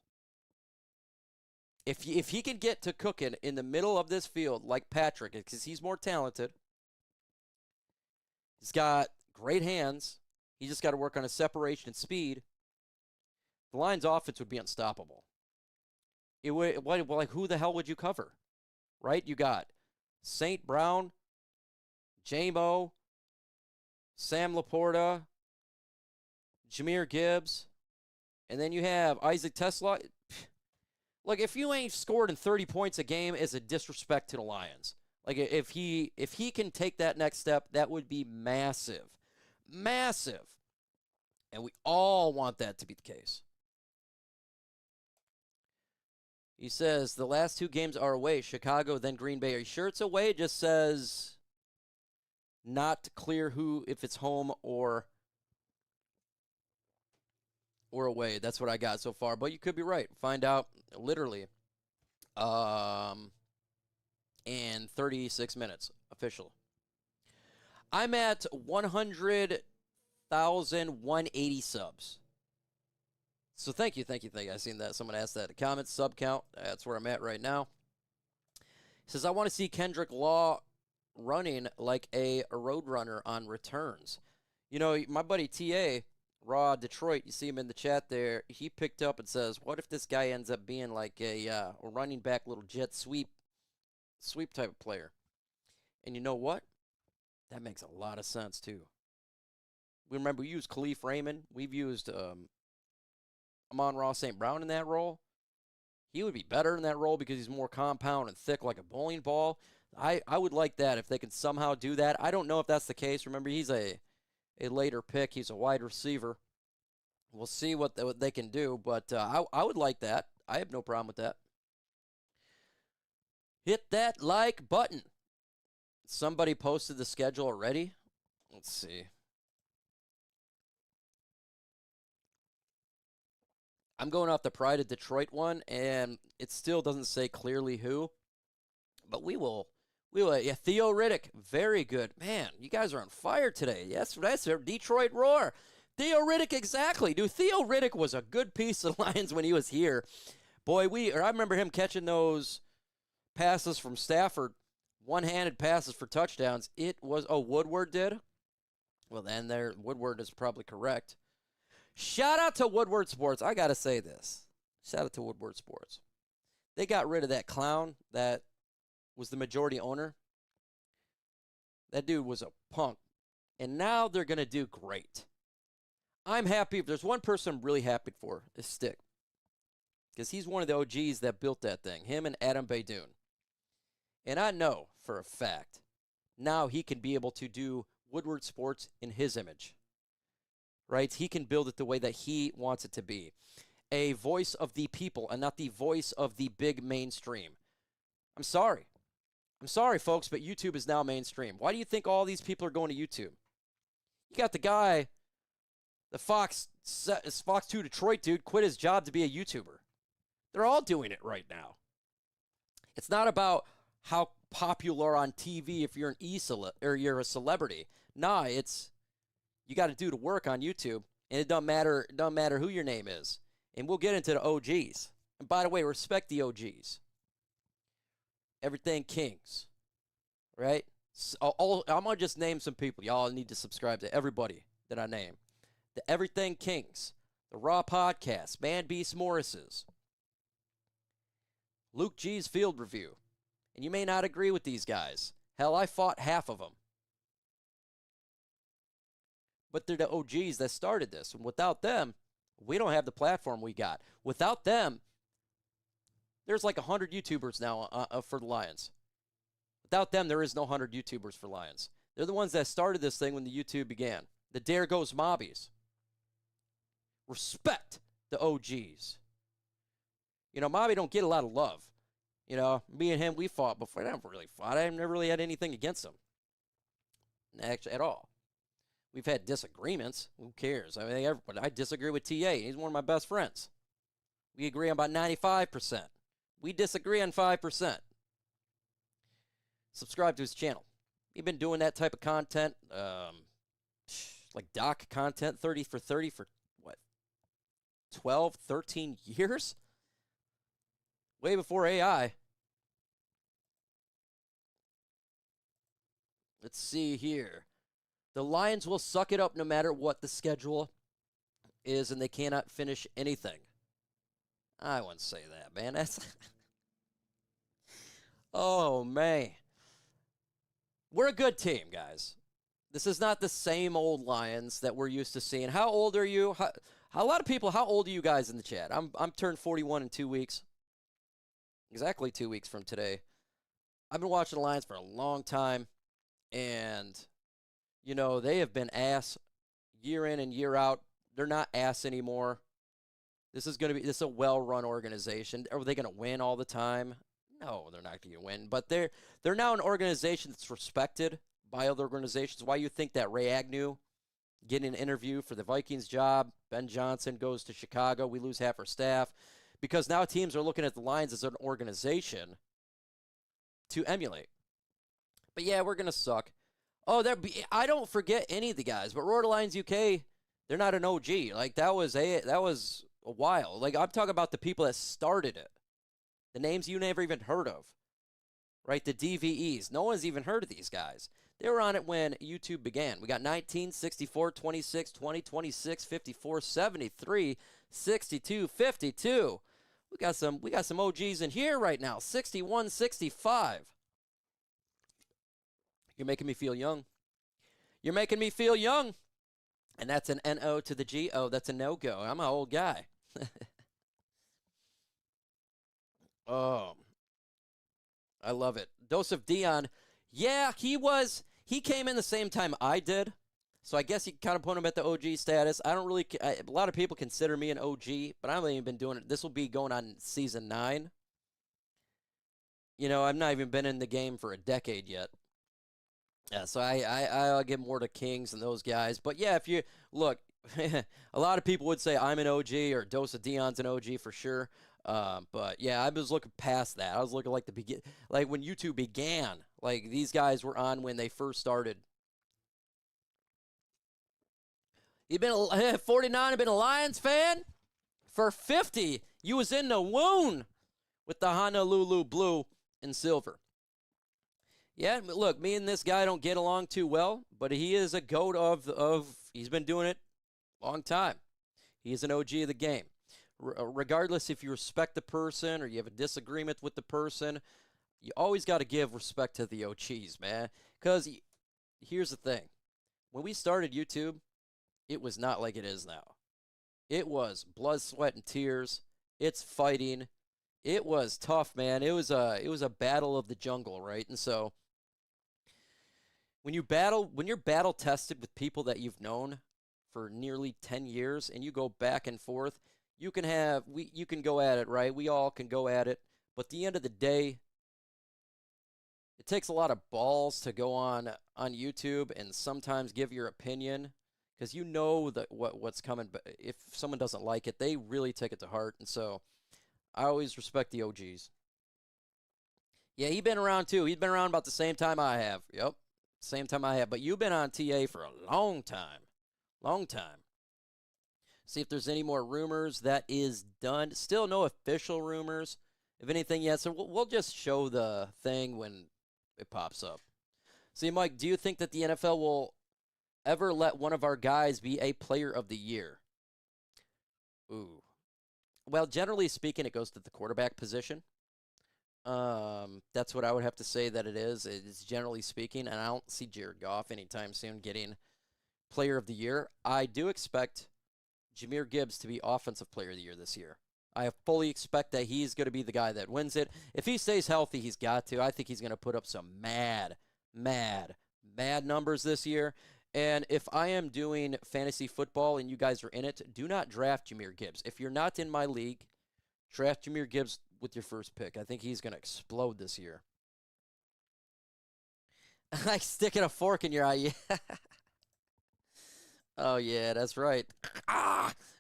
If he can get to cooking in the middle of this field like Patrick, because he's more talented, he's got great hands, he just got to work on his separation and speed, the Lions offense would be unstoppable. It would, like, who the hell would you cover? Right? You got St. Brown, J-Mo, Sam Laporta, Jahmyr Gibbs, and then you have Isaac Tesla. Look, if you ain't scored in 30 points a game, it's a disrespect to the Lions. Like, if he can take that next step, that would be massive. Massive. And we all want that to be the case. He says, the last 2 games are away. Chicago, then Green Bay. Are you sure it's away? It just says not clear if it's home or away. That's what I got so far. But you could be right. Find out literally in 36 minutes. Official. I'm at 100,180 subs. So thank you. I seen that. Someone asked that. Comments, sub count. That's where I'm at right now. He says, I want to see Kendrick Law running like a road runner on returns. You know, my buddy T.A., Raw Detroit, you see him in the chat there. He picked up and says, what if this guy ends up being like a running back little jet sweep type of player? And you know what? That makes a lot of sense, too. We used Khalif Raymond. We've used Amon-Ra St. Brown in that role. He would be better in that role because he's more compound and thick like a bowling ball. I would like that if they can somehow do that. I don't know if that's the case. Remember, he's a later pick. He's a wide receiver. We'll see what they can do, but I would like that. I have no problem with that. Hit that like button. Somebody posted the schedule already. Let's see. I'm going off the Pride of Detroit one, and it still doesn't say clearly who. But we will. Yeah, Theo Riddick, very good. Man, you guys are on fire today. Yes, that's a Detroit Roar. Theo Riddick, exactly. Dude, Theo Riddick was a good piece of Lions when he was here. Boy, I remember him catching those passes from Stafford, one-handed passes for touchdowns. Woodward did? Well, then Woodward is probably correct. Shout out to Woodward Sports. I got to say this. Shout out to Woodward Sports. They got rid of that clown that was the majority owner. That dude was a punk. And now they're going to do great. I'm happy. If there's one person I'm really happy for, is Stick. Because he's one of the OGs that built that thing. Him and Adam Baydoun. And I know for a fact, now he can be able to do Woodward Sports in his image. Right? He can build it the way that he wants it to be. A voice of the people and not the voice of the big mainstream. I'm sorry. I'm sorry, folks, but YouTube is now mainstream. Why do you think all these people are going to YouTube? You got the guy, the Fox 2 Detroit dude, quit his job to be a YouTuber. They're all doing it right now. It's not about how popular on TV if you're you're a celebrity. Nah, it's you got to do the work on YouTube, and it doesn't matter who your name is. And we'll get into the OGs. And by the way, respect the OGs. Everything Kings, right? I'm going to just name some people. Y'all need to subscribe to everybody that I name. The Everything Kings, the Raw Podcast, Man Beast Morris's, Luke G's Field Review. And you may not agree with these guys. Hell, I fought half of them. But they're the OGs that started this. And without them, we don't have the platform we got. Without them, there's like 100 YouTubers now for the Lions. Without them, there is no 100 YouTubers for Lions. They're the ones that started this thing when the YouTube began. The Dare Goes Mobbies. Respect the OGs. You know, Mobby don't get a lot of love. You know, me and him, we fought before. I never really fought. I never really had anything against him. Actually, at all. We've had disagreements. Who cares? I mean, everybody. I disagree with TA. He's one of my best friends. We agree on about 95%. We disagree on 5%. Subscribe to his channel. We've been doing that type of content, like doc content, 30 for 30 for, what, 12, 13 years? Way before AI. Let's see here. The Lions will suck it up no matter what the schedule is, and they cannot finish anything. I wouldn't say that, man. That's oh, man. We're a good team, guys. This is not the same old Lions that we're used to seeing. How old are you? A lot of people, how old are you guys in the chat? I'm turned 41 in 2 weeks. Exactly 2 weeks from today. I've been watching the Lions for a long time, and, you know, they have been ass year in and year out. They're not ass anymore. This is a well-run organization. Are they going to win all the time? No, they're not going to win. But they're now an organization that's respected by other organizations. Why you think that Ray Agnew getting an interview for the Vikings job, Ben Johnson goes to Chicago, we lose half our staff, because now teams are looking at the Lions as an organization to emulate. But yeah, we're going to suck. Oh, I don't forget any of the guys, but Roar to Lions UK, they're not an OG. Like, that was a while. Like, I'm talking about the people that started it. The names you never even heard of. Right? The DVEs. No one's even heard of these guys. They were on it when YouTube began. We got 19, 64, 26, 20, 26, 54, 73, 62, 52. We got some OGs in here right now. 61, 65. You're making me feel young. You're making me feel young. And that's an N-O to the G-O. That's a no-go. I'm an old guy. Oh, I love it. Joseph Dion. Yeah, he came in the same time I did. So I guess you kind of put him at the OG status. I don't really, a lot of people consider me an OG, but I haven't even been doing it. This will be going on season 9. You know, I've not even been in the game for a decade yet. Yeah, so I'll give more to Kings and those guys. But yeah, if you look, a lot of people would say I'm an OG or Dosa Dion's an OG for sure. But yeah, I was looking past that. I was looking like like when YouTube began. Like these guys were on when they first started. You've been 49. I've been a Lions fan for 50. You was in the wound with the Honolulu blue and silver. Yeah, look, me and this guy don't get along too well, but he is a GOAT of he's been doing it a long time. He is an OG of the game. Regardless if you respect the person or you have a disagreement with the person, you always got to give respect to the OGs, man. Because here's the thing. When we started YouTube, it was not like it is now. It was blood, sweat, and tears. It's fighting. It was tough, man. It was a battle of the jungle, right? And so when you're battle tested with people that you've known for nearly 10 years and you go back and forth, you can go at it, right? We all can go at it. But at the end of the day, it takes a lot of balls to go on YouTube and sometimes give your opinion because you know that what's coming. But if someone doesn't like it, they really take it to heart. And so I always respect the OGs. Yeah, he's been around too. He's been around about the same time I have. Yep, same time I have. But you've been on TA for a long time. Long time. See if there's any more rumors. That is done. Still no official rumors, if anything yet. So we'll just show the thing when it pops up. See, Mike, do you think that the NFL will ever let one of our guys be a player of the year? Ooh. Well, generally speaking, it goes to the quarterback position. That's what I would have to say that it is. It's generally speaking, and I don't see Jared Goff anytime soon getting player of the year. I do expect Jahmyr Gibbs to be offensive player of the year this year. I fully expect that he's going to be the guy that wins it. If he stays healthy, he's got to. I think he's going to put up some mad numbers this year. And if I am doing fantasy football and you guys are in it, do not draft Jahmyr Gibbs. If you're not in my league, draft Jahmyr Gibbs with your first pick. I think he's going to explode this year. Like sticking a fork in your eye. Yeah. Oh, yeah, that's right.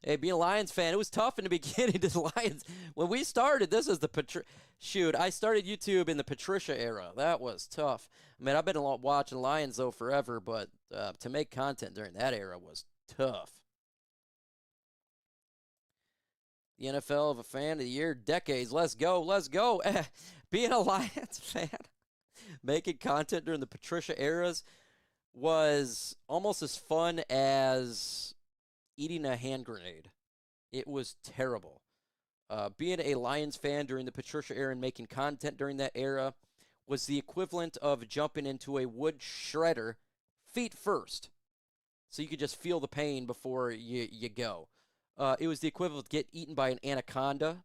Hey, being a Lions fan, it was tough in the beginning to the Lions. When we started, this is the shoot, I started YouTube in the Patricia era. That was tough. I mean, I've been watching Lions, though, forever, but to make content during that era was tough. The NFL of a fan of the year, decades. Let's go, let's go. Being a Lions fan, making content during the Patricia eras was almost as fun as eating a hand grenade. It was terrible. Being a Lions fan during the Patricia era and making content during that era was the equivalent of jumping into a wood shredder feet first. So you could just feel the pain before you go. It was the equivalent of get eaten by an anaconda.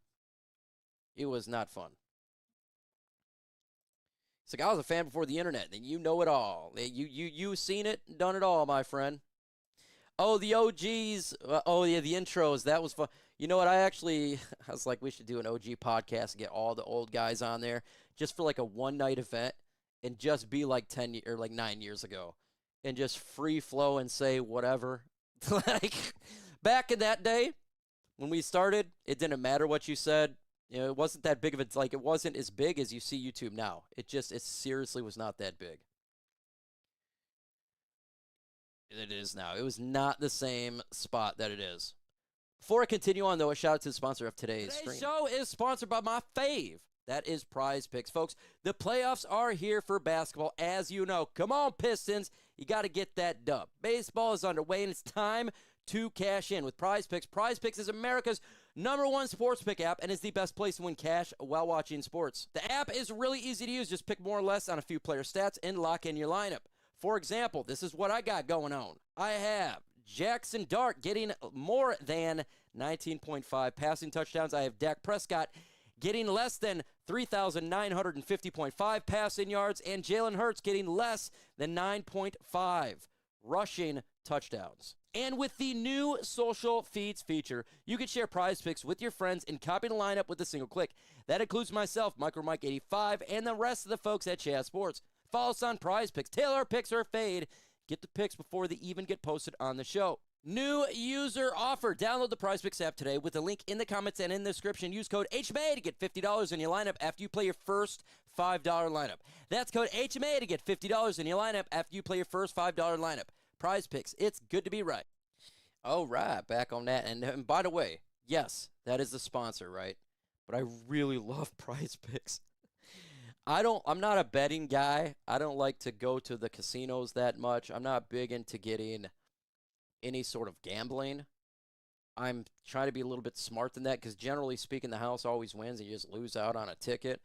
It was not fun. It's like I was a fan before the internet, and you know it all. You seen it, done it all, my friend. Oh, the OGs. Oh, yeah, the intros. That was fun. You know what? I was like, we should do an OG podcast and get all the old guys on there just for like a one-night event and just be like 10 or like 9 years ago and just free flow and say whatever. Like back in that day when we started, it didn't matter what you said. You know, it wasn't that big of a, like, it wasn't as big as you see YouTube now. It seriously was not that big. It is now. It was not the same spot that it is. Before I continue on, though, a shout out to the sponsor of today's stream. Today's show is sponsored by my fave, That is PrizePicks, folks. The playoffs are here for basketball, as you know. Come on, Pistons. You got to get that dub. Baseball is underway, and it's time to cash in with PrizePicks. PrizePicks is America's #1 sports pick app and is the best place to win cash while watching sports. The app is really easy to use. Just pick more or less on a few player stats and lock in your lineup. For example, this is what I got going on. I have Jackson Dart getting more than 19.5 passing touchdowns. I have Dak Prescott getting less than 3,950.5 passing yards, and Jalen Hurts getting less than 9.5 rushing touchdowns. And with the new social feeds feature, you can share PrizePicks with your friends and copy the lineup with a single click. That includes myself, MicroMike85, and the rest of the folks at Chaz Sports. Follow us on PrizePicks. Tailor our picks or fade. Get the picks before they even get posted on the show. New user offer. Download the PrizePicks app today with a link in the comments and in the description. Use code HMA to get $50 in your lineup after you play your first $5 lineup. That's code HMA to get $50 in your lineup after you play your first $5 lineup. PrizePicks. It's good to be right. All right, back on that. And by the way, yes, that is the sponsor, right? But I really love PrizePicks. I'm not a betting guy. I don't like to go to the casinos that much. I'm not big into getting any sort of gambling. I'm trying to be a little bit smart than that because generally speaking, the house always wins and you just lose out on a ticket.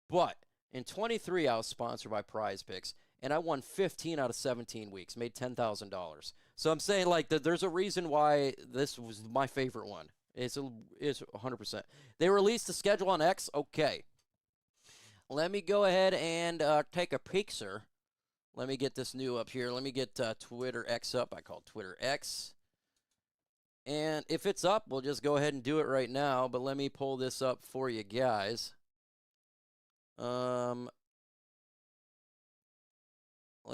But in 23, I was sponsored by PrizePicks, and I won 15 out of 17 weeks, made $10,000. So I'm saying, like, there's a reason why this was my favorite one. It's 100%. They released the schedule on X. Okay. Let me go ahead and take a peek, sir. Let me get this new up here. Let me get Twitter X up. I call it Twitter X. And if it's up, we'll just go ahead and do it right now. But let me pull this up for you guys. Let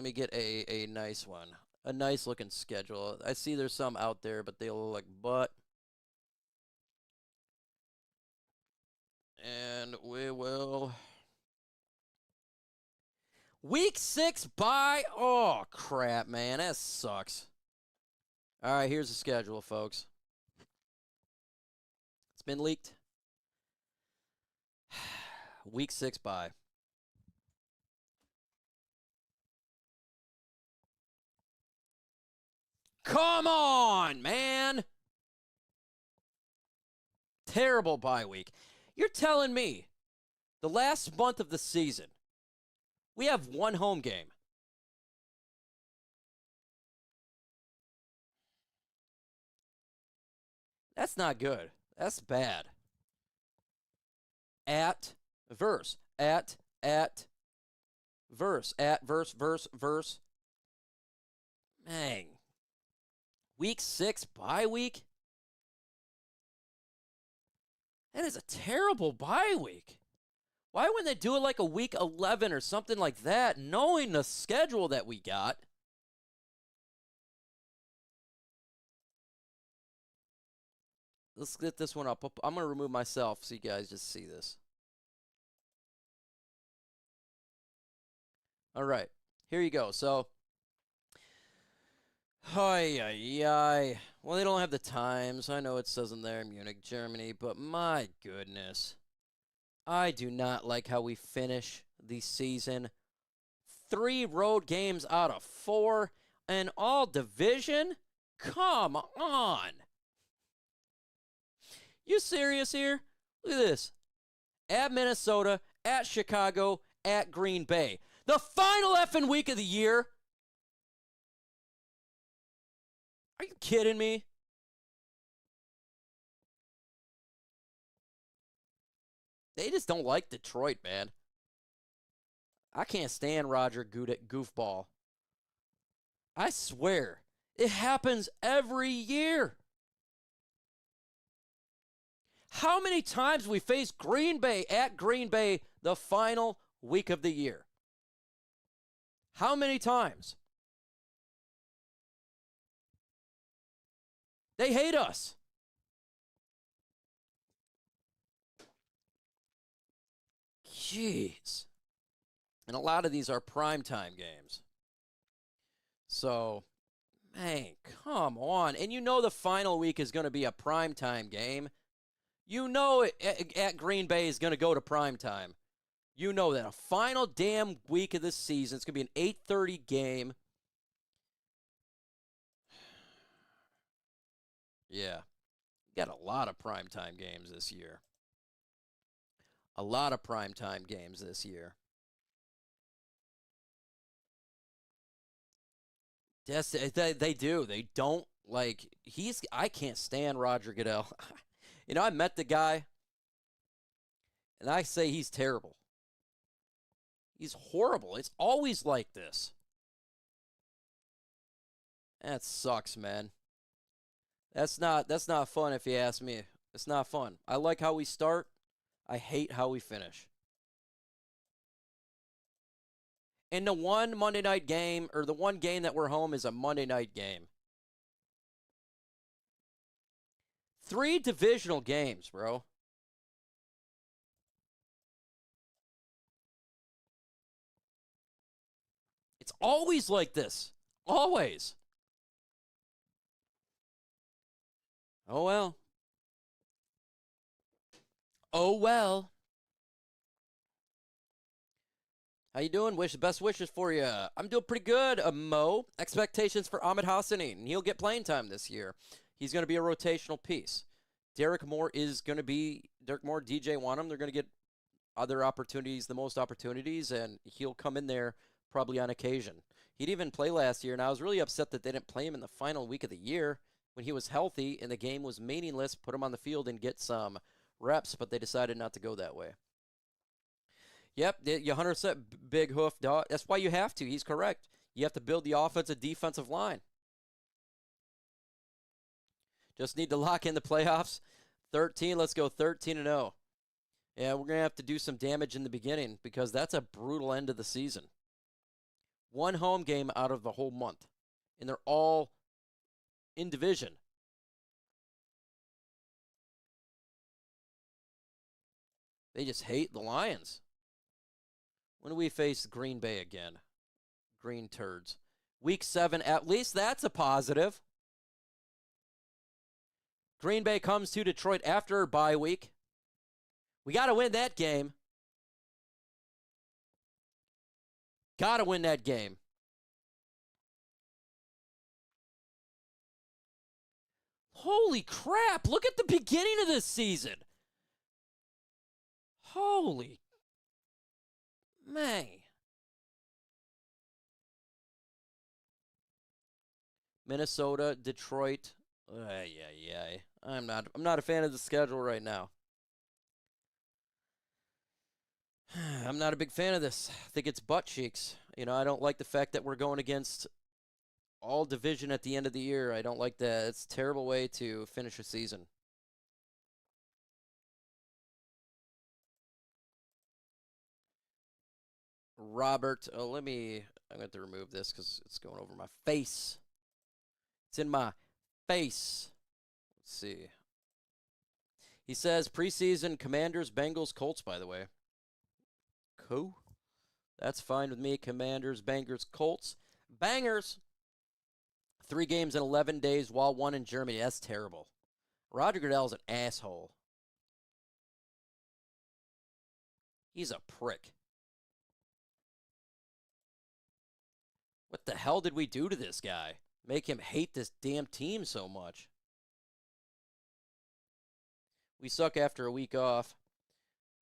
me get a nice one. A nice looking schedule. I see there's some out there, but they look like butt. And we will... Week 6 bye. Oh, crap, man. That sucks. All right, here's the schedule, folks. It's been leaked. Week 6 bye. Come on, man. Terrible bye week. You're telling me the last month of the season, we have one home game. That's not good. That's bad. At, verse. At, verse. At, verse. Dang. Week 6 bye week? That is a terrible bye week. Why wouldn't they do it like a week 11 or something like that, knowing the schedule that we got? Let's get this one up. I'm going to remove myself so you guys just see this. All right. Here you go. So, well, they don't have the times. I know it says in there, Munich, Germany, but my goodness. I do not like how we finish the season. 3 road games out of 4, and all division? Come on. You serious here? Look at this. At Minnesota, at Chicago, at Green Bay. The final effing week of the year. Are you kidding me? They just don't like Detroit, man. I can't stand Roger Goofball. I swear, it happens every year. How many times we face Green Bay at Green Bay the final week of the year? How many times? They hate us. Jeez. And a lot of these are primetime games. So, man, come on. And you know the final week is going to be a primetime game. You know it at Green Bay is going to go to prime time. You know that. A final damn week of this season. It's going to be an 8:30 game. Yeah. Got a lot of primetime games this year. A lot of primetime games this year. Yes, they do. They don't like I can't stand Roger Goodell. You know, I met the guy and I say he's terrible. He's horrible. It's always like this. That sucks, man. That's not fun if you ask me. It's not fun. I like how we start. I hate how we finish. And the one Monday night game, or the one game that we're home, is a Monday night game. 3 divisional games, bro. It's always like this. Always. Oh, well. Oh, well. How you doing? Best wishes for you. I'm doing pretty good, Mo. Expectations for Ahmed Hassanin. He'll get playing time this year. He's going to be a rotational piece. Derek Moore, DJ Wanham. They're going to get other opportunities, the most opportunities, and he'll come in there probably on occasion. He'd even play last year, and I was really upset that they didn't play him in the final week of the year when he was healthy and the game was meaningless. Put him on the field and get some reps, but they decided not to go that way. Yep, you 100% big hoof dog. That's why you have to. He's correct. You have to build the offensive defensive line. Just need to lock in the playoffs. 13, let's go 13-0. Yeah, we're going to have to do some damage in the beginning because that's a brutal end of the season. One home game out of the whole month, and they're all in division. They just hate the Lions. When do we face Green Bay again? Green turds. Week 7, at least that's a positive. Green Bay comes to Detroit after a bye week. We got to win that game. Got to win that game. Holy crap. Look at the beginning of this season. Holy man. Minnesota, Detroit. I'm not a fan of the schedule right now. I'm not a big fan of this. I think it's butt cheeks. You know, I don't like the fact that we're going against all division at the end of the year. I don't like that. It's a terrible way to finish a season. Robert, I'm going to have to remove this because it's going over my face. It's in my face. Let's see. He says preseason Commanders, Bengals, Colts, by the way. Cool. That's fine with me. Commanders, Bangers, Colts. Bangers. 3 games in 11 days while 1 in Germany. That's terrible. Roger Goodell's an asshole. He's a prick. What the hell did we do to this guy? Make him hate this damn team so much. We suck after a week off.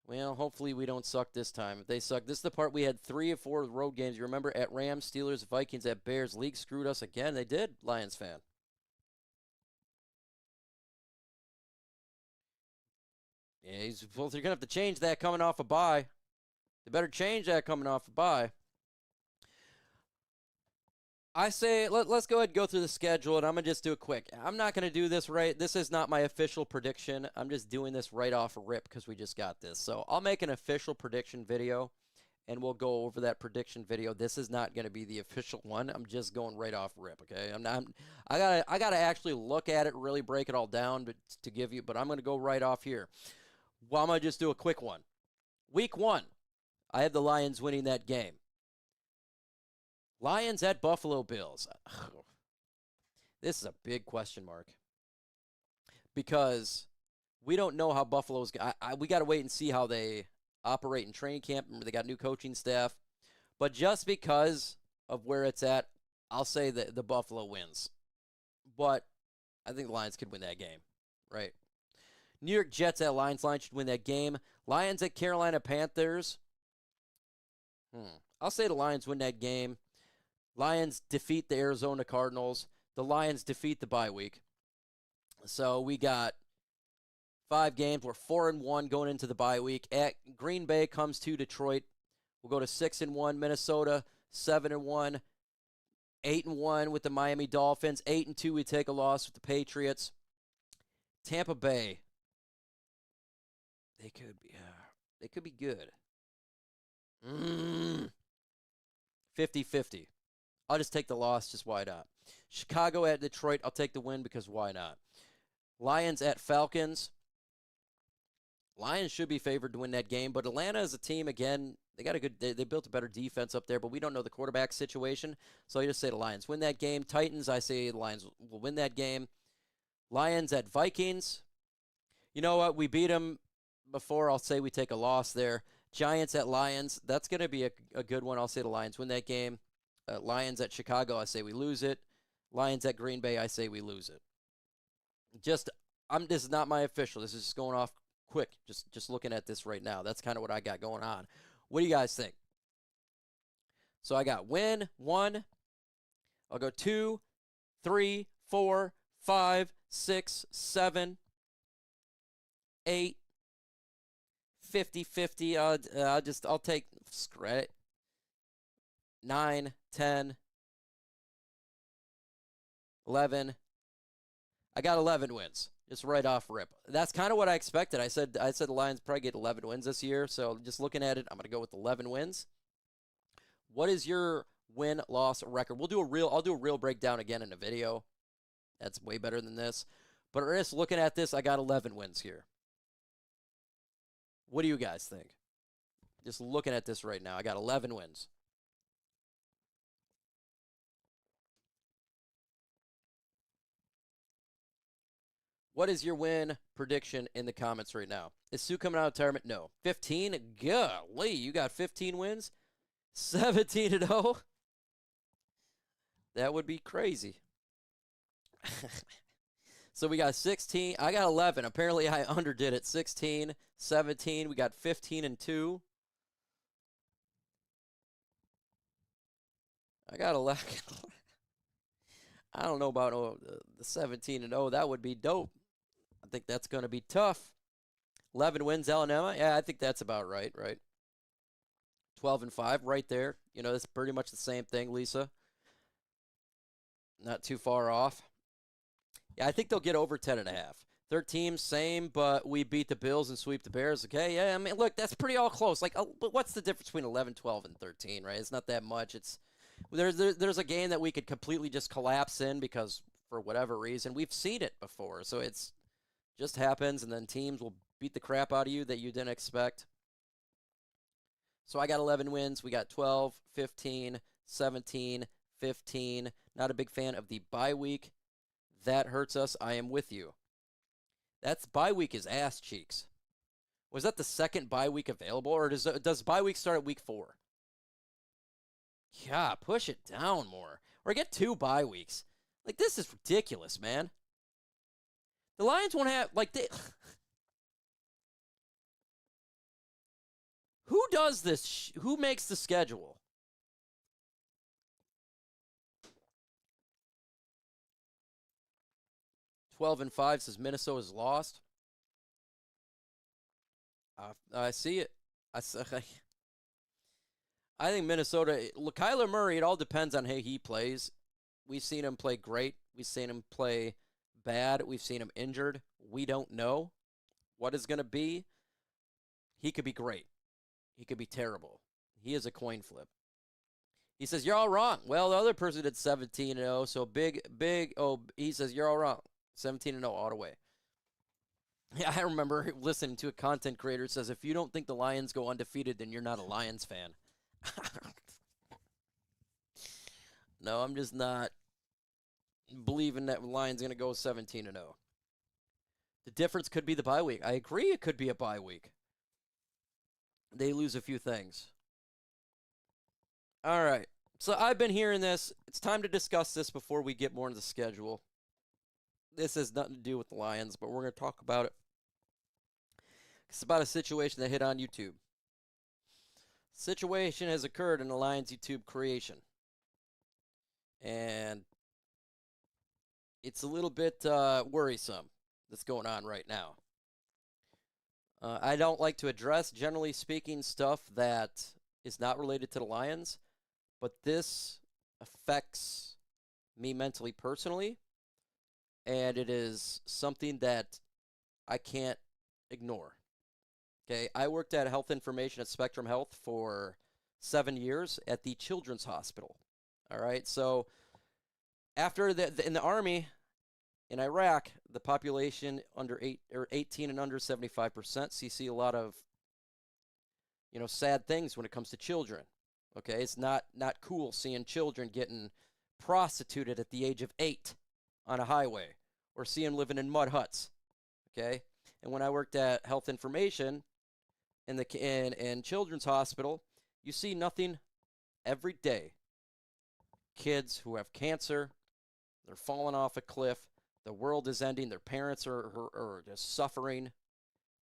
Well, hopefully we don't suck this time. If they suck, this is the part we had 3 or 4 road games. You remember at Rams, Steelers, Vikings, at Bears. League screwed us again. They did, Lions fan. Yeah, well, they're going to have to change that coming off a bye. They better change that coming off a bye. I say let's go ahead and go through the schedule, and I'm going to just do it quick. I'm not going to do this right. This is not my official prediction. I'm just doing this right off a rip because we just got this. So I'll make an official prediction video, and we'll go over that prediction video. This is not going to be the official one. I'm just going right off rip, okay? I gotta actually look at it, really break it all down to give you, but I'm going to go right off here. Well, I'm going to just do a quick one. Week 1, I have the Lions winning that game. Lions at Buffalo Bills. This is a big question mark. Because we don't know how Buffalo's. We got to wait and see how they operate in training camp. Remember, they got new coaching staff. But just because of where it's at, I'll say that the Buffalo wins. But I think the Lions could win that game, right? New York Jets at Lions. Lions should win that game. Lions at Carolina Panthers. I'll say the Lions win that game. Lions defeat the Arizona Cardinals. The Lions defeat the bye week. So we got 5 games. We're 4-1 going into the bye week. At Green Bay comes to Detroit. We'll go to 6-1. Minnesota 7-1. 8-1 with the Miami Dolphins. 8-2. We take a loss with the Patriots. Tampa Bay. They could be good. 50-50. I'll just take the loss. Just why not? Chicago at Detroit. I'll take the win because why not? Lions at Falcons. Lions should be favored to win that game, but Atlanta is a team, again, they got a good, they built a better defense up there, but we don't know the quarterback situation, so I just say the Lions win that game. Titans, I say the Lions will win that game. Lions at Vikings. You know what? We beat them before. I'll say we take a loss there. Giants at Lions. That's going to be a good one. I'll say the Lions win that game. Lions at Chicago, I say we lose it. Lions at Green Bay, I say we lose it. This is not my official. This is just going off quick. Just looking at this right now. That's kind of what I got going on. What do you guys think? So I got win 1. I'll go 2, 3, 4, 5, 6, 7, 8. 50-50. I'll take credit. 9, 10, 11. I got 11 wins. Just right off rip. That's kind of what I expected. I said the Lions probably get 11 wins this year. So just looking at it, I'm going to go with 11 wins. What is your win-loss record? I'll do a real breakdown again in a video. That's way better than this. But just looking at this, I got 11 wins here. What do you guys think? Just looking at this right now, I got 11 wins. What is your win prediction in the comments right now? Is Sue coming out of retirement? No. 15? Golly, you got 15 wins? 17-0? That would be crazy. So we got 16. I got 11. Apparently, I underdid it. 16, 17. We got 15-2. I got 11. I don't know about the 17-0. That would be dope. I think that's going to be tough. 11 wins, Alabama. Yeah, I think that's about right, right? 12-5, right there. You know, that's pretty much the same thing, Lisa. Not too far off. Yeah, I think they'll get over 10.5. 13, same, but we beat the Bills and sweep the Bears. Okay, yeah, I mean, look, that's pretty all close. Like, but what's the difference between 11, 12, and 13, right? It's not that much. There's a game that we could completely just collapse in because for whatever reason. We've seen it before, so it's just happens, and then teams will beat the crap out of you that you didn't expect. So I got 11 wins. We got 12, 15, 17, 15. Not a big fan of the bye week. That hurts us. I am with you. That's bye week is ass cheeks. Was that the second bye week available, or does bye week start at week 4? Yeah, push it down more. Or get 2 bye weeks. Like, this is ridiculous, man. The Lions won't have, like, who does this? Who makes the schedule? "12-5 says Minnesota's lost. I see it. I think Minnesota, Kyler Murray, it all depends on how he plays. We've seen him play great. We've seen him play bad. We've seen him injured. We don't know what is going to be. He could be great. He could be terrible. He is a coin flip. He says, you're all wrong. Well, the other person did 17-0, so big, he says, you're all wrong. 17-0 all the way. Yeah, I remember listening to a content creator who says, if you don't think the Lions go undefeated, then you're not a Lions fan. No, I'm just not believing that Lions going to go 17-0. The difference could be the bye week. I agree it could be a bye week. They lose a few things. All right. So I've been hearing this. It's time to discuss this before we get more into the schedule. This has nothing to do with the Lions, but we're going to talk about it. It's about a situation that hit on YouTube. Situation has occurred in the Lions YouTube creation. And it's a little bit worrisome that's going on right now. I don't like to address, generally speaking, stuff that is not related to the Lions, but this affects me mentally, personally, and it is something that I can't ignore. Okay, I worked at health information at Spectrum Health for 7 years at the Children's Hospital. All right, so after in the Army in Iraq, the population under 18 and under 75%. So you see a lot of, sad things when it comes to children. Okay, it's not cool seeing children getting prostituted at the age of 8 on a highway, or see them living in mud huts. Okay, and when I worked at health information in Children's Hospital, you see nothing every day. Kids who have cancer, they're falling off a cliff. The world is ending. Their parents are just suffering.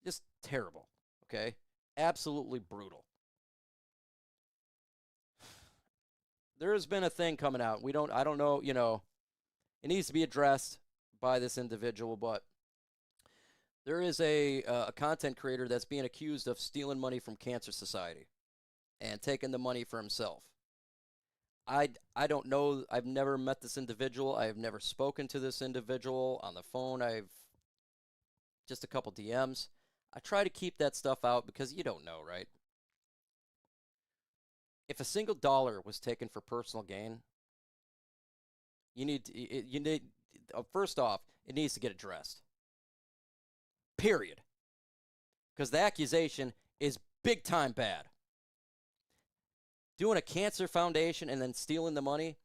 Just terrible, okay? Absolutely brutal. There has been a thing coming out. I don't know, it needs to be addressed by this individual, but there is a content creator that's being accused of stealing money from Cancer Society and taking the money for himself. I don't know. I've never met this individual. I've never spoken to this individual on the phone. I've just a couple DMs. I try to keep that stuff out because you don't know, right? If a single dollar was taken for personal gain, first off, it needs to get addressed. Period. Because the accusation is big time bad. Doing a cancer foundation and then stealing the money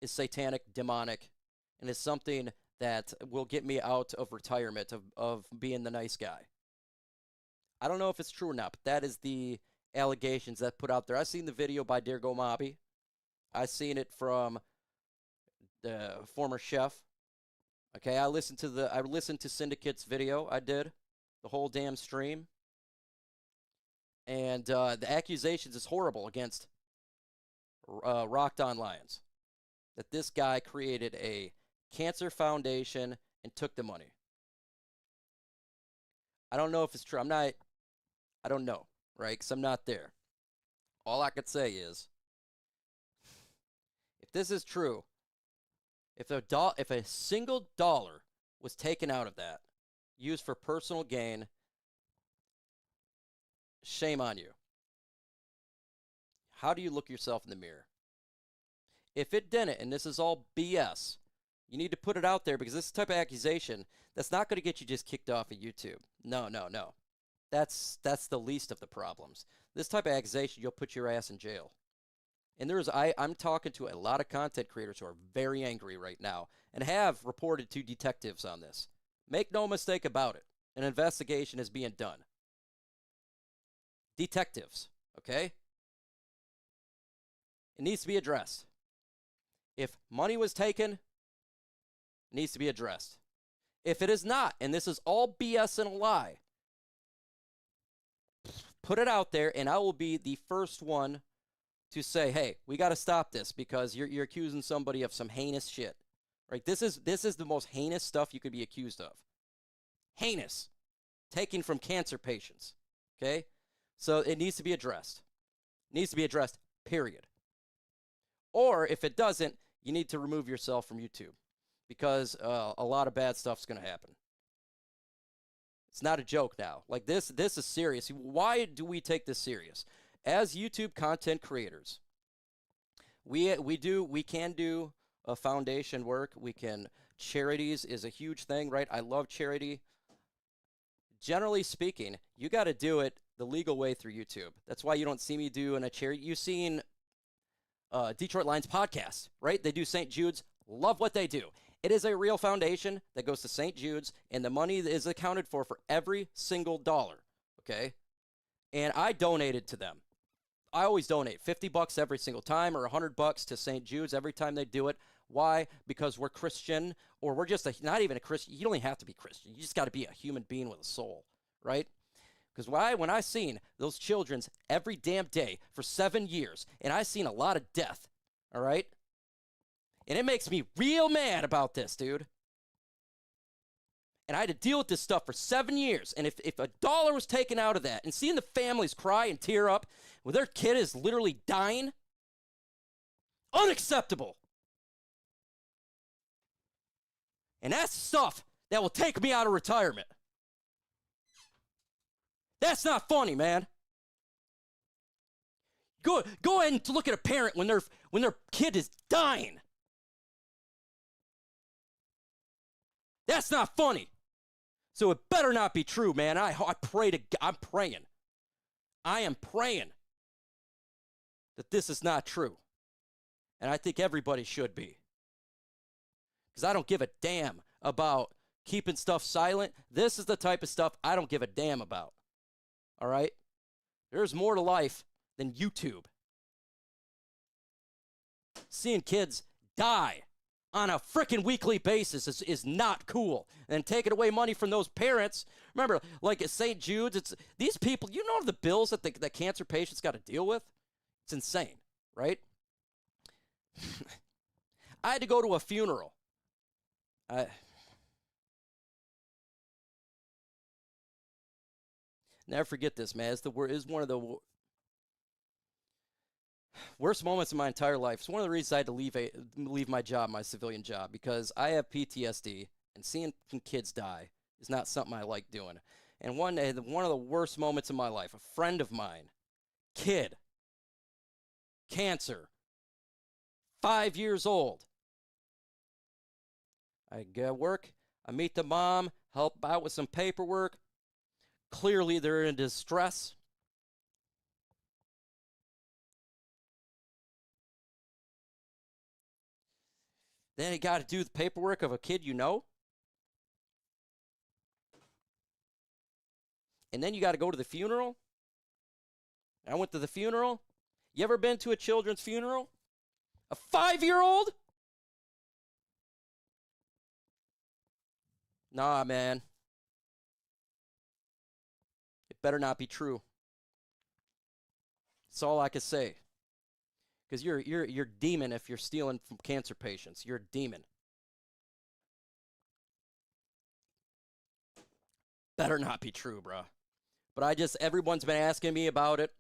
is satanic, demonic, and is something that will get me out of retirement, of being the nice guy. I don't know if it's true or not, but that is the allegations that put out there. I've seen the video by Dirgo Mobby. I've seen it from the former chef. Okay, I listened to Syndicate's video. I did the whole damn stream. And the accusations is horrible against Rocked On Lions. That this guy created a cancer foundation and took the money. I don't know if it's true. I don't know, right? Because I'm not there. All I could say is, if this is true, if a single dollar was taken out of that, used for personal gain, shame on you. How do you look yourself in the mirror? If it didn't, and this is all BS, you need to put it out there, because this type of accusation, that's not going to get you just kicked off of YouTube. No. That's the least of the problems. This type of accusation, you'll put your ass in jail. And I'm talking to a lot of content creators who are very angry right now and have reported to detectives on this. Make no mistake about it. An investigation is being done. Detectives, okay? It needs to be addressed. If money was taken, it needs to be addressed. If it is not, and this is all BS and a lie, put it out there, and I will be the first one to say, hey, we got to stop this, because you're accusing somebody of some heinous shit. Right? This is the most heinous stuff you could be accused of. Heinous. Taking from cancer patients. Okay? So it needs to be addressed. It needs to be addressed, period. Or if it doesn't, you need to remove yourself from YouTube, because a lot of bad stuff's going to happen. It's not a joke now. Like this is serious. Why do we take this serious? As YouTube content creators, we can do foundation work. Charities is a huge thing, right? I love charity. Generally speaking, you got to do it the legal way through YouTube. That's why you don't see me doing a charity. You've seen Detroit Lions podcast, right? They do St. Jude's. Love what they do. It is a real foundation that goes to St. Jude's, and the money is accounted for every single dollar, okay? And I donated to them. I always donate $50 every single time, or $100 to St. Jude's every time they do it. Why? Because we're Christian, or we're just not even a Christian. You don't even have to be Christian. You just got to be a human being with a soul, right? Because when I seen those children's every damn day for 7 years, and I seen a lot of death, all right? And it makes me real mad about this, dude. And I had to deal with this stuff for 7 years. And if a dollar was taken out of that, and seeing the families cry and tear up when their kid is literally dying, unacceptable. And that's stuff that will take me out of retirement. That's not funny, man. Go ahead and look at a parent when their kid is dying. That's not funny. So it better not be true, man. I'm praying. I am praying that this is not true. And I think everybody should be. Because I don't give a damn about keeping stuff silent. This is the type of stuff I don't give a damn about. All right? There's more to life than YouTube. Seeing kids die on a freaking weekly basis is not cool. And taking away money from those parents. Remember, like at St. Jude's, it's these people, you know the bills that cancer patients got to deal with? It's insane, right? I had to go to a funeral. Never forget this, man. It's one of the worst moments of my entire life. It's one of the reasons I had to leave my job, my civilian job, because I have PTSD, and seeing kids die is not something I like doing. And one day, one of the worst moments of my life, a friend of mine, kid, cancer, 5 years old. I go to work, I meet the mom, help out with some paperwork. Clearly, they're in distress. Then you got to do the paperwork of a kid you know. And then you got to go to the funeral. I went to the funeral. You ever been to a children's funeral? A 5-year-old? Nah, man. It better not be true. That's all I can say. Because you're a demon if you're stealing from cancer patients. You're a demon. Better not be true, bro. But everyone's been asking me about it.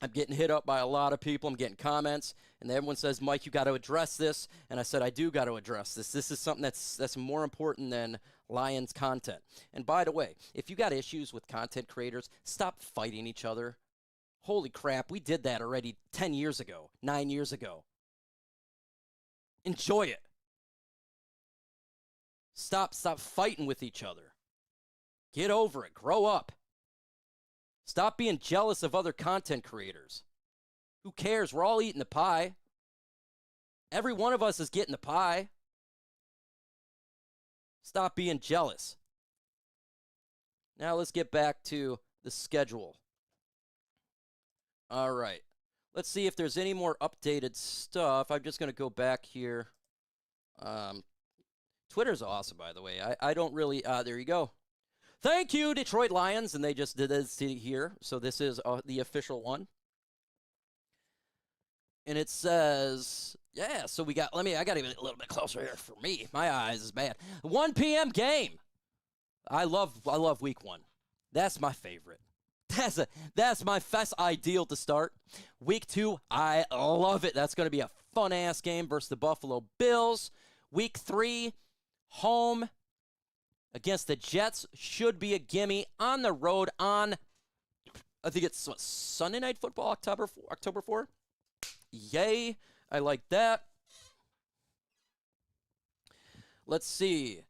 I'm getting hit up by a lot of people. I'm getting comments. And everyone says, Mike, you got to address this. And I said, I do got to address this. This is something that's more important than Lions content. And by the way, if you got issues with content creators, stop fighting each other. Holy crap, we did that already 10 years ago, 9 years ago. Enjoy it. Stop fighting with each other. Get over it. Grow up. Stop being jealous of other content creators. Who cares? We're all eating the pie. Every one of us is getting the pie. Stop being jealous. Now let's get back to the schedule. All right. Let's see if there's any more updated stuff. I'm just going to go back here. Twitter's awesome, by the way. I don't really... there you go. Thank you, Detroit Lions. And they just did this here. So this is the official one. And it says... Yeah, so we got... I got even a little bit closer here for me. My eyes is bad. 1 p.m. game. I love week 1. That's my favorite. That's ideal to start. Week 2, I love it. That's going to be a fun-ass game versus the Buffalo Bills. Week 3, home against the Jets should be a gimme. On the road on, I think it's Sunday Night Football, October 4. Yay. I like that. Let's see.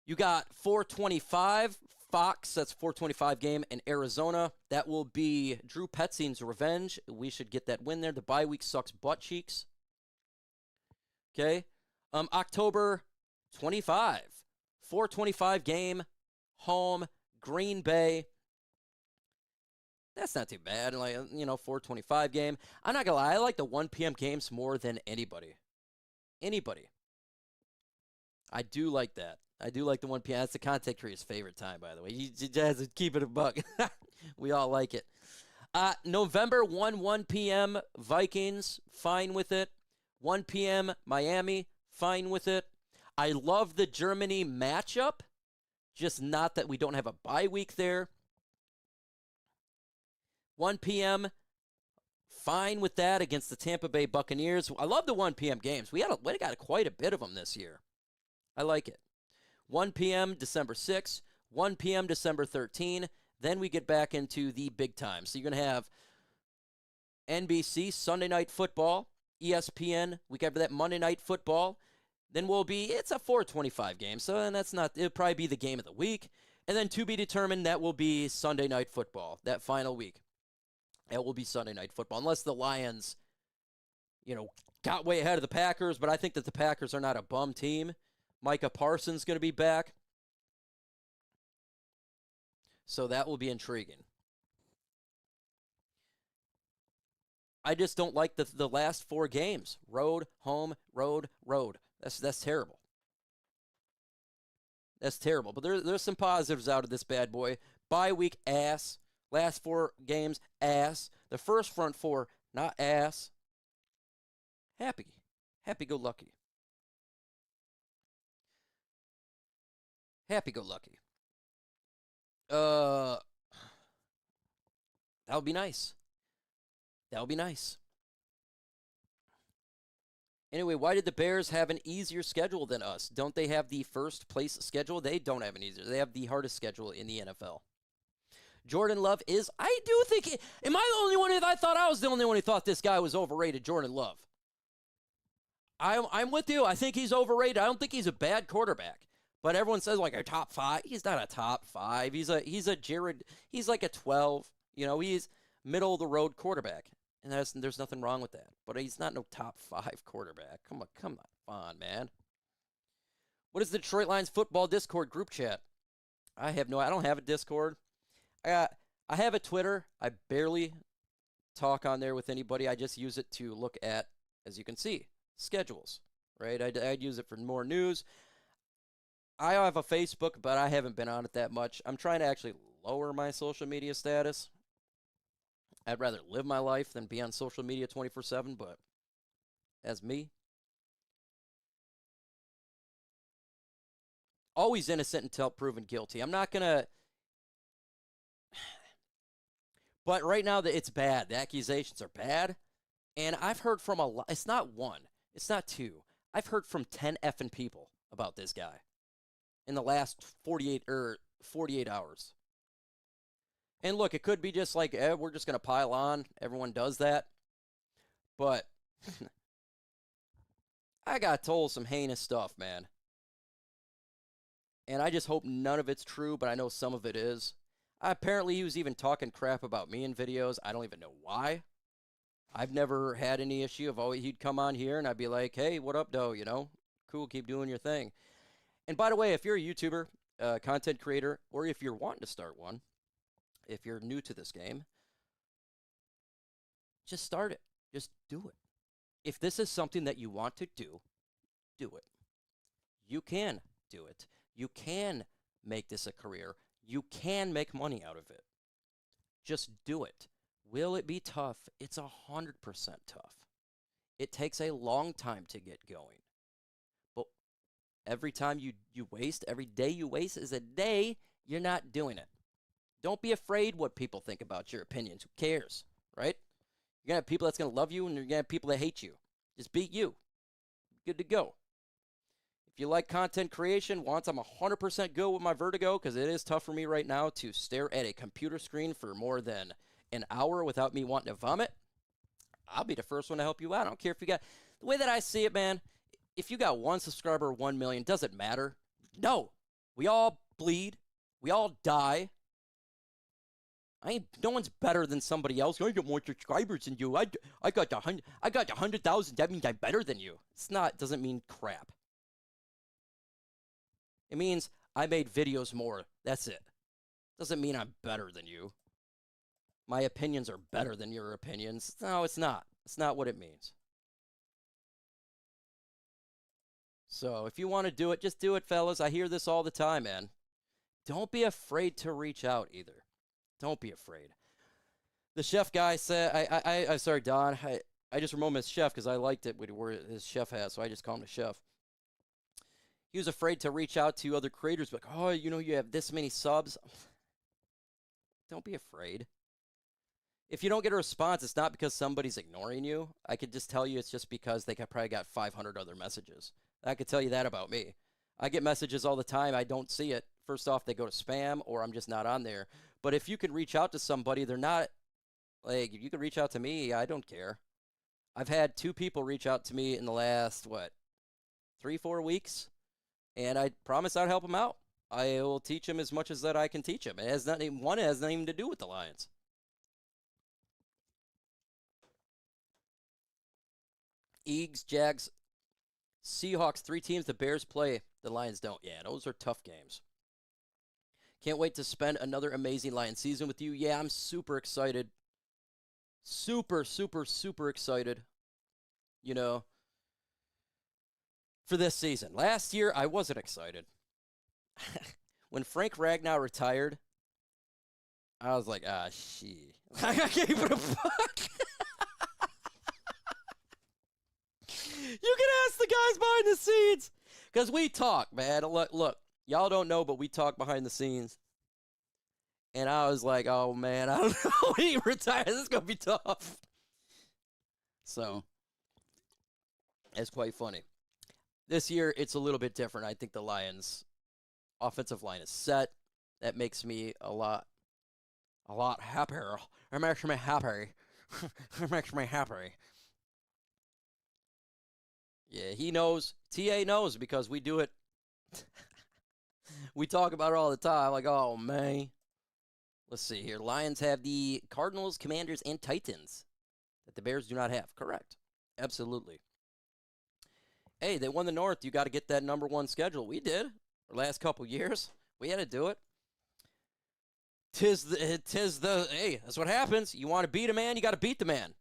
You got 425. Fox, that's 425 game in Arizona. That will be Drew Petzing's revenge. We should get that win there. The bye week sucks butt cheeks. Okay. October 25. 4:25 game, home, Green Bay. That's not too bad. Like, 4:25 game. I'm not going to lie. I like the 1 p.m. games more than anybody. Anybody. I do like that. I do like the 1 p.m. That's the content creator's favorite time, by the way. He has to keep it a buck. We all like it. November 1 p.m. Vikings, fine with it. 1 p.m. Miami, fine with it. I love the Germany matchup, just not that we don't have a bye week there. 1 p.m., fine with that against the Tampa Bay Buccaneers. I love the 1 p.m. games. We got quite a bit of them this year. I like it. 1 p.m. December 6th, 1 p.m. December 13th. Then we get back into the big time. So you're going to have NBC, Sunday Night Football, ESPN, week after that, Monday Night Football. Then it's a 4:25 game, so then it'll probably be the game of the week. And then to be determined, that will be Sunday Night Football, that final week. That will be Sunday Night Football, unless the Lions, got way ahead of the Packers, but I think that the Packers are not a bum team. Micah Parsons going to be back. So that will be intriguing. I just don't like the last 4 games. Road, home, road, road. That's terrible. That's terrible. But there's some positives out of this bad boy. Bye week, ass. Last 4 games, ass. The first front 4, not ass. Happy. Happy-go-lucky. Happy-go-lucky. That would be nice. That would be nice. Anyway, why did the Bears have an easier schedule than us? Don't they have the first place schedule? They don't have an easier. They have the hardest schedule in the NFL. Jordan Love is, I do think, am I the only one I thought I was the only one who thought this guy was overrated, Jordan Love? I'm with you. I think he's overrated. I don't think he's a bad quarterback. But everyone says like a top 5. He's not a top 5. He's a Jared. He's like a 12. He's middle of the road quarterback, and there's nothing wrong with that. But he's not no top 5 quarterback. Come on, man. What is the Detroit Lions football Discord group chat? I don't have a Discord. I have a Twitter. I barely talk on there with anybody. I just use it to look at, as you can see, schedules. Right? I'd use it for more news. I have a Facebook, but I haven't been on it that much. I'm trying to actually lower my social media status. I'd rather live my life than be on social media 24/7, but that's me. Always innocent until proven guilty. I'm not going to... But right now, it's bad. The accusations are bad. And I've heard from a lot. It's not 1. It's not 2. I've heard from 10 effing people about this guy in the last 48 hours. And look, it could be just like, we're just going to pile on. Everyone does that. But I got told some heinous stuff, man. And I just hope none of it's true, but I know some of it is. Apparently, he was even talking crap about me in videos. I don't even know why. I've never had any issue. He'd come on here, and I'd be like, hey, what up, doe? Cool, keep doing your thing. And by the way, if you're a YouTuber, content creator, or if you're wanting to start one, if you're new to this game, just start it. Just do it. If this is something that you want to do, do it. You can do it. You can make this a career. You can make money out of it. Just do it. Will it be tough? It's 100% tough. It takes a long time to get going. But every time you waste, every day you waste is a day you're not doing it. Don't be afraid what people think about your opinions. Who cares, right? You're going to have people that's going to love you, and you're going to have people that hate you. Just be you. Good to go. If you like content creation, I'm 100% good with my vertigo, because it is tough for me right now to stare at a computer screen for more than an hour without me wanting to vomit. I'll be the first one to help you out. I don't care if you got... The way that I see it, man, if you got 1 subscriber, 1 million, doesn't matter. No. We all bleed. We all die. No one's better than somebody else. I got more subscribers than you. I got 100,000. That means I'm better than you. Doesn't mean crap. It means I made videos more. That's it. Doesn't mean I'm better than you. My opinions are better than your opinions. No, it's not. It's not what it means. So if you want to do it, just do it, fellas. I hear this all the time, man. Don't be afraid to reach out either. Don't be afraid. The chef guy said, I'm sorry, Don. I just remember his chef because I liked it when he wore his chef hat, so I just call him the chef. He was afraid to reach out to other creators, like, oh, you know, you have this many subs. Don't be afraid. If you don't get a response, it's not because somebody's ignoring you. I could just tell you it's just because they probably got 500 other messages. I could tell you that about me. I get messages all the time. I don't see it. First off, they go to spam or I'm just not on there. But if you can reach out to somebody, they're not, like, if you can reach out to me, I don't care. I've had 2 people reach out to me in the last, 3-4 weeks? And I promise I'd help them out. I will teach them as much as that I can teach them. It has nothing to do with the Lions. Eagles, Jags, Seahawks, 3 teams. The Bears play. The Lions don't. Yeah, those are tough games. Can't wait to spend another amazing Lions season with you. Yeah, I'm super excited. Super, super, super excited. You know, for this season. Last year, I wasn't excited. When Frank Ragnow retired, I was like, shit. I gave it a fuck. You can ask the guys behind the scenes. Because we talk, man. Look, y'all don't know, but we talk behind the scenes. And I was like, oh, man, I don't know. He retired. This is going to be tough. So, it's quite funny. This year, it's a little bit different. I think the Lions' offensive line is set. That makes me a lot happier. It makes me happy. It makes me happy. Yeah, he knows. TA knows because we do it. We talk about it all the time. Like, oh, man. Let's see here. Lions have the Cardinals, Commanders, and Titans that the Bears do not have. Correct. Absolutely. Hey, they won the North. You got to get that number 1 schedule. We did. The last couple years. We had to do it. Hey, that's what happens. You want to beat a man, you got to beat the man.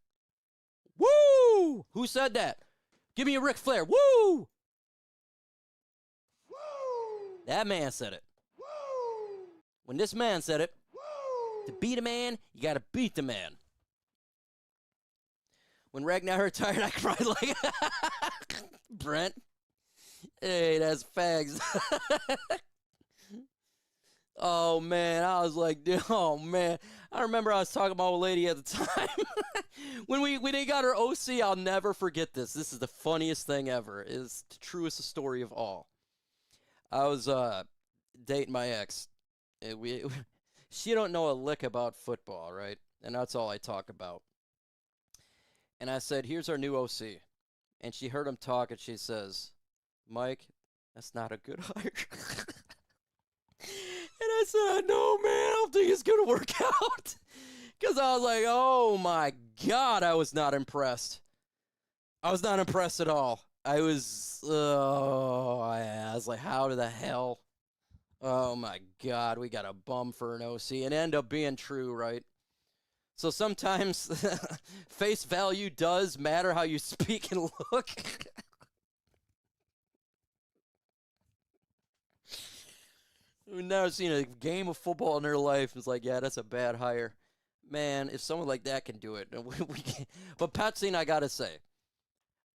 Woo! Who said that? Give me a Ric Flair. Woo! Woo! That man said it. Woo! When this man said it, woo! To beat a man, you got to beat the man. When Ragnar retired, I cried like Brent. Hey, that's fags. Oh, man. I was like, oh, man. I remember I was talking to my old lady at the time. when they got her OC, I'll never forget this. This is the funniest thing ever. It's the truest story of all. I was dating my ex. She don't know a lick about football, right? And that's all I talk about. And I said, here's our new OC. And she heard him talk, and she says, Mike, that's not a good hire. And I said, I know, man. I don't think it's going to work out. Because I was like, oh, my God, I was not impressed. I was not impressed at all. I was like, how the hell? Oh, my God, we got a bum for an OC. And it ended up being true, right? So sometimes face value does matter how you speak and look. We've never seen a game of football in their life. It's like, yeah, that's a bad hire. Man, if someone like that can do it, we can. But Petsine, I got to say,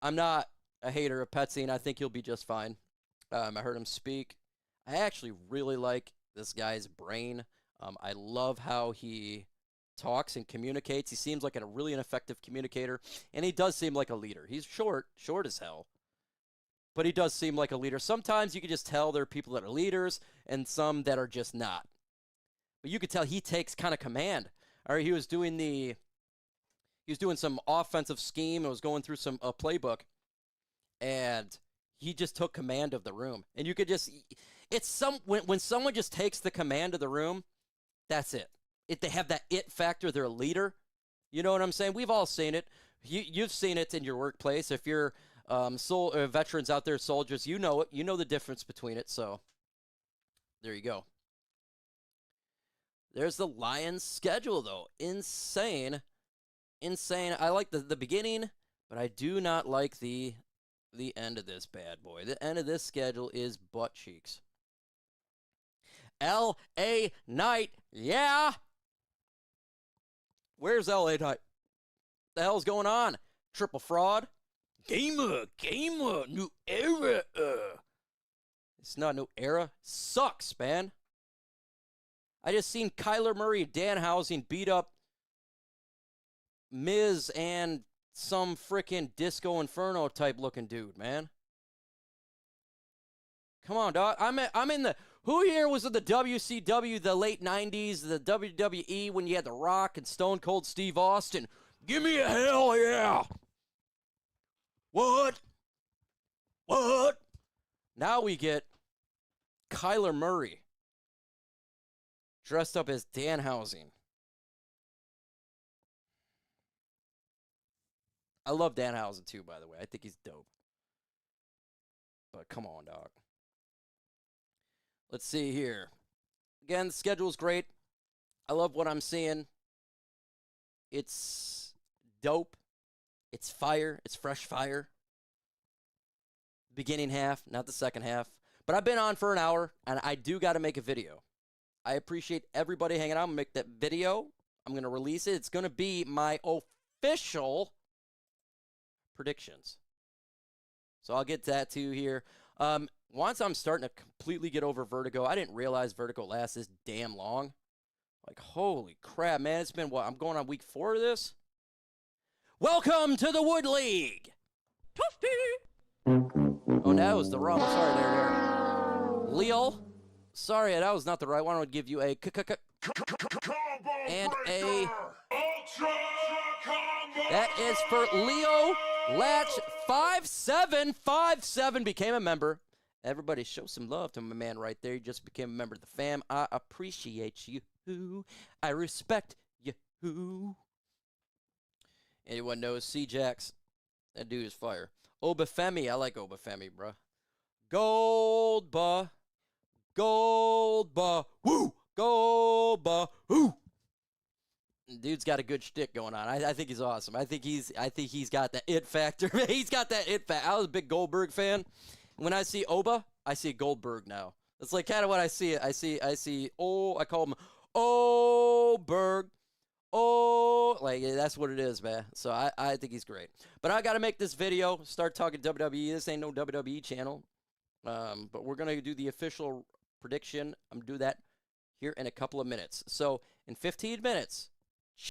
I'm not a hater of Petsine. I think he'll be just fine. I heard him speak. I actually really like this guy's brain. I love how he talks and communicates. He seems like a really an effective communicator, and he does seem like a leader. He's short as hell. But he does seem like a leader. Sometimes you can just tell there are people that are leaders and some that are just not. But you could tell he takes kind of command. All right, he was doing some offensive scheme and was going through some playbook, and he just took command of the room. And you could just, when someone just takes the command of the room, that's it. If they have that it factor, they're a leader. You know what I'm saying? We've all seen it. You've seen it in your workplace. If you're veterans out there, soldiers, you know it. You know the difference between it. So There you go. There's the Lions' schedule, though. Insane. Insane. I like the beginning, but I do not like the end of this bad boy. The end of this schedule is butt cheeks. L.A. Knight, yeah. Where's L.A. Knight? The hell's going on? Triple fraud? Gamer, new era. It's not new era. Sucks, man. I just seen Kyler Murray and Danhausen beat up Miz and some freaking Disco Inferno type looking dude, man. Come on, dog. I'm in the... Who here was in the WCW, the late 90s, the WWE, when you had The Rock and Stone Cold Steve Austin? Give me a hell yeah. What? Now we get Kyler Murray dressed up as Danhausen. I love Danhausen too, by the way. I think he's dope. But come on, dog. Let's see here. Again, the schedule's great. I love what I'm seeing. It's dope. It's fire. It's fresh fire. Beginning half, not the second half. But I've been on for an hour, and I do got to make a video. I appreciate everybody hanging out. I'm going to make that video. I'm going to release it. It's going to be my official predictions. So I'll get that to you here. Once I'm starting to completely get over vertigo, I didn't realize vertigo lasts this damn long. Like, holy crap, man. It's been, what, I'm going on week 4 of this? Welcome to the Wood League. Oh, that was the wrong. Sorry, there. Leo. Sorry, that was not the right one. I would give you a and a. That is for Leo Latch 5757 became a member. Everybody show some love to my man right there. He just became a member of the fam. I appreciate you. I respect you. Anyone knows C-Jax? That dude is fire. Obafemi. I like Obafemi, bro. Goldba. Woo. Goldba. Woo. Dude's got a good shtick going on. I think he's awesome. I think he's got that it factor. He's got that it factor. I was a big Goldberg fan. When I see Oba, I see Goldberg now. That's like kind of what I see. I see. Oh, I call him Oberg. Oh, like that's what it is, man. So I think he's great. But I got to make this video. Start talking WWE. This ain't no WWE channel. But we're gonna do the official prediction. I'm gonna do that here in a couple of minutes. So in 15 minutes.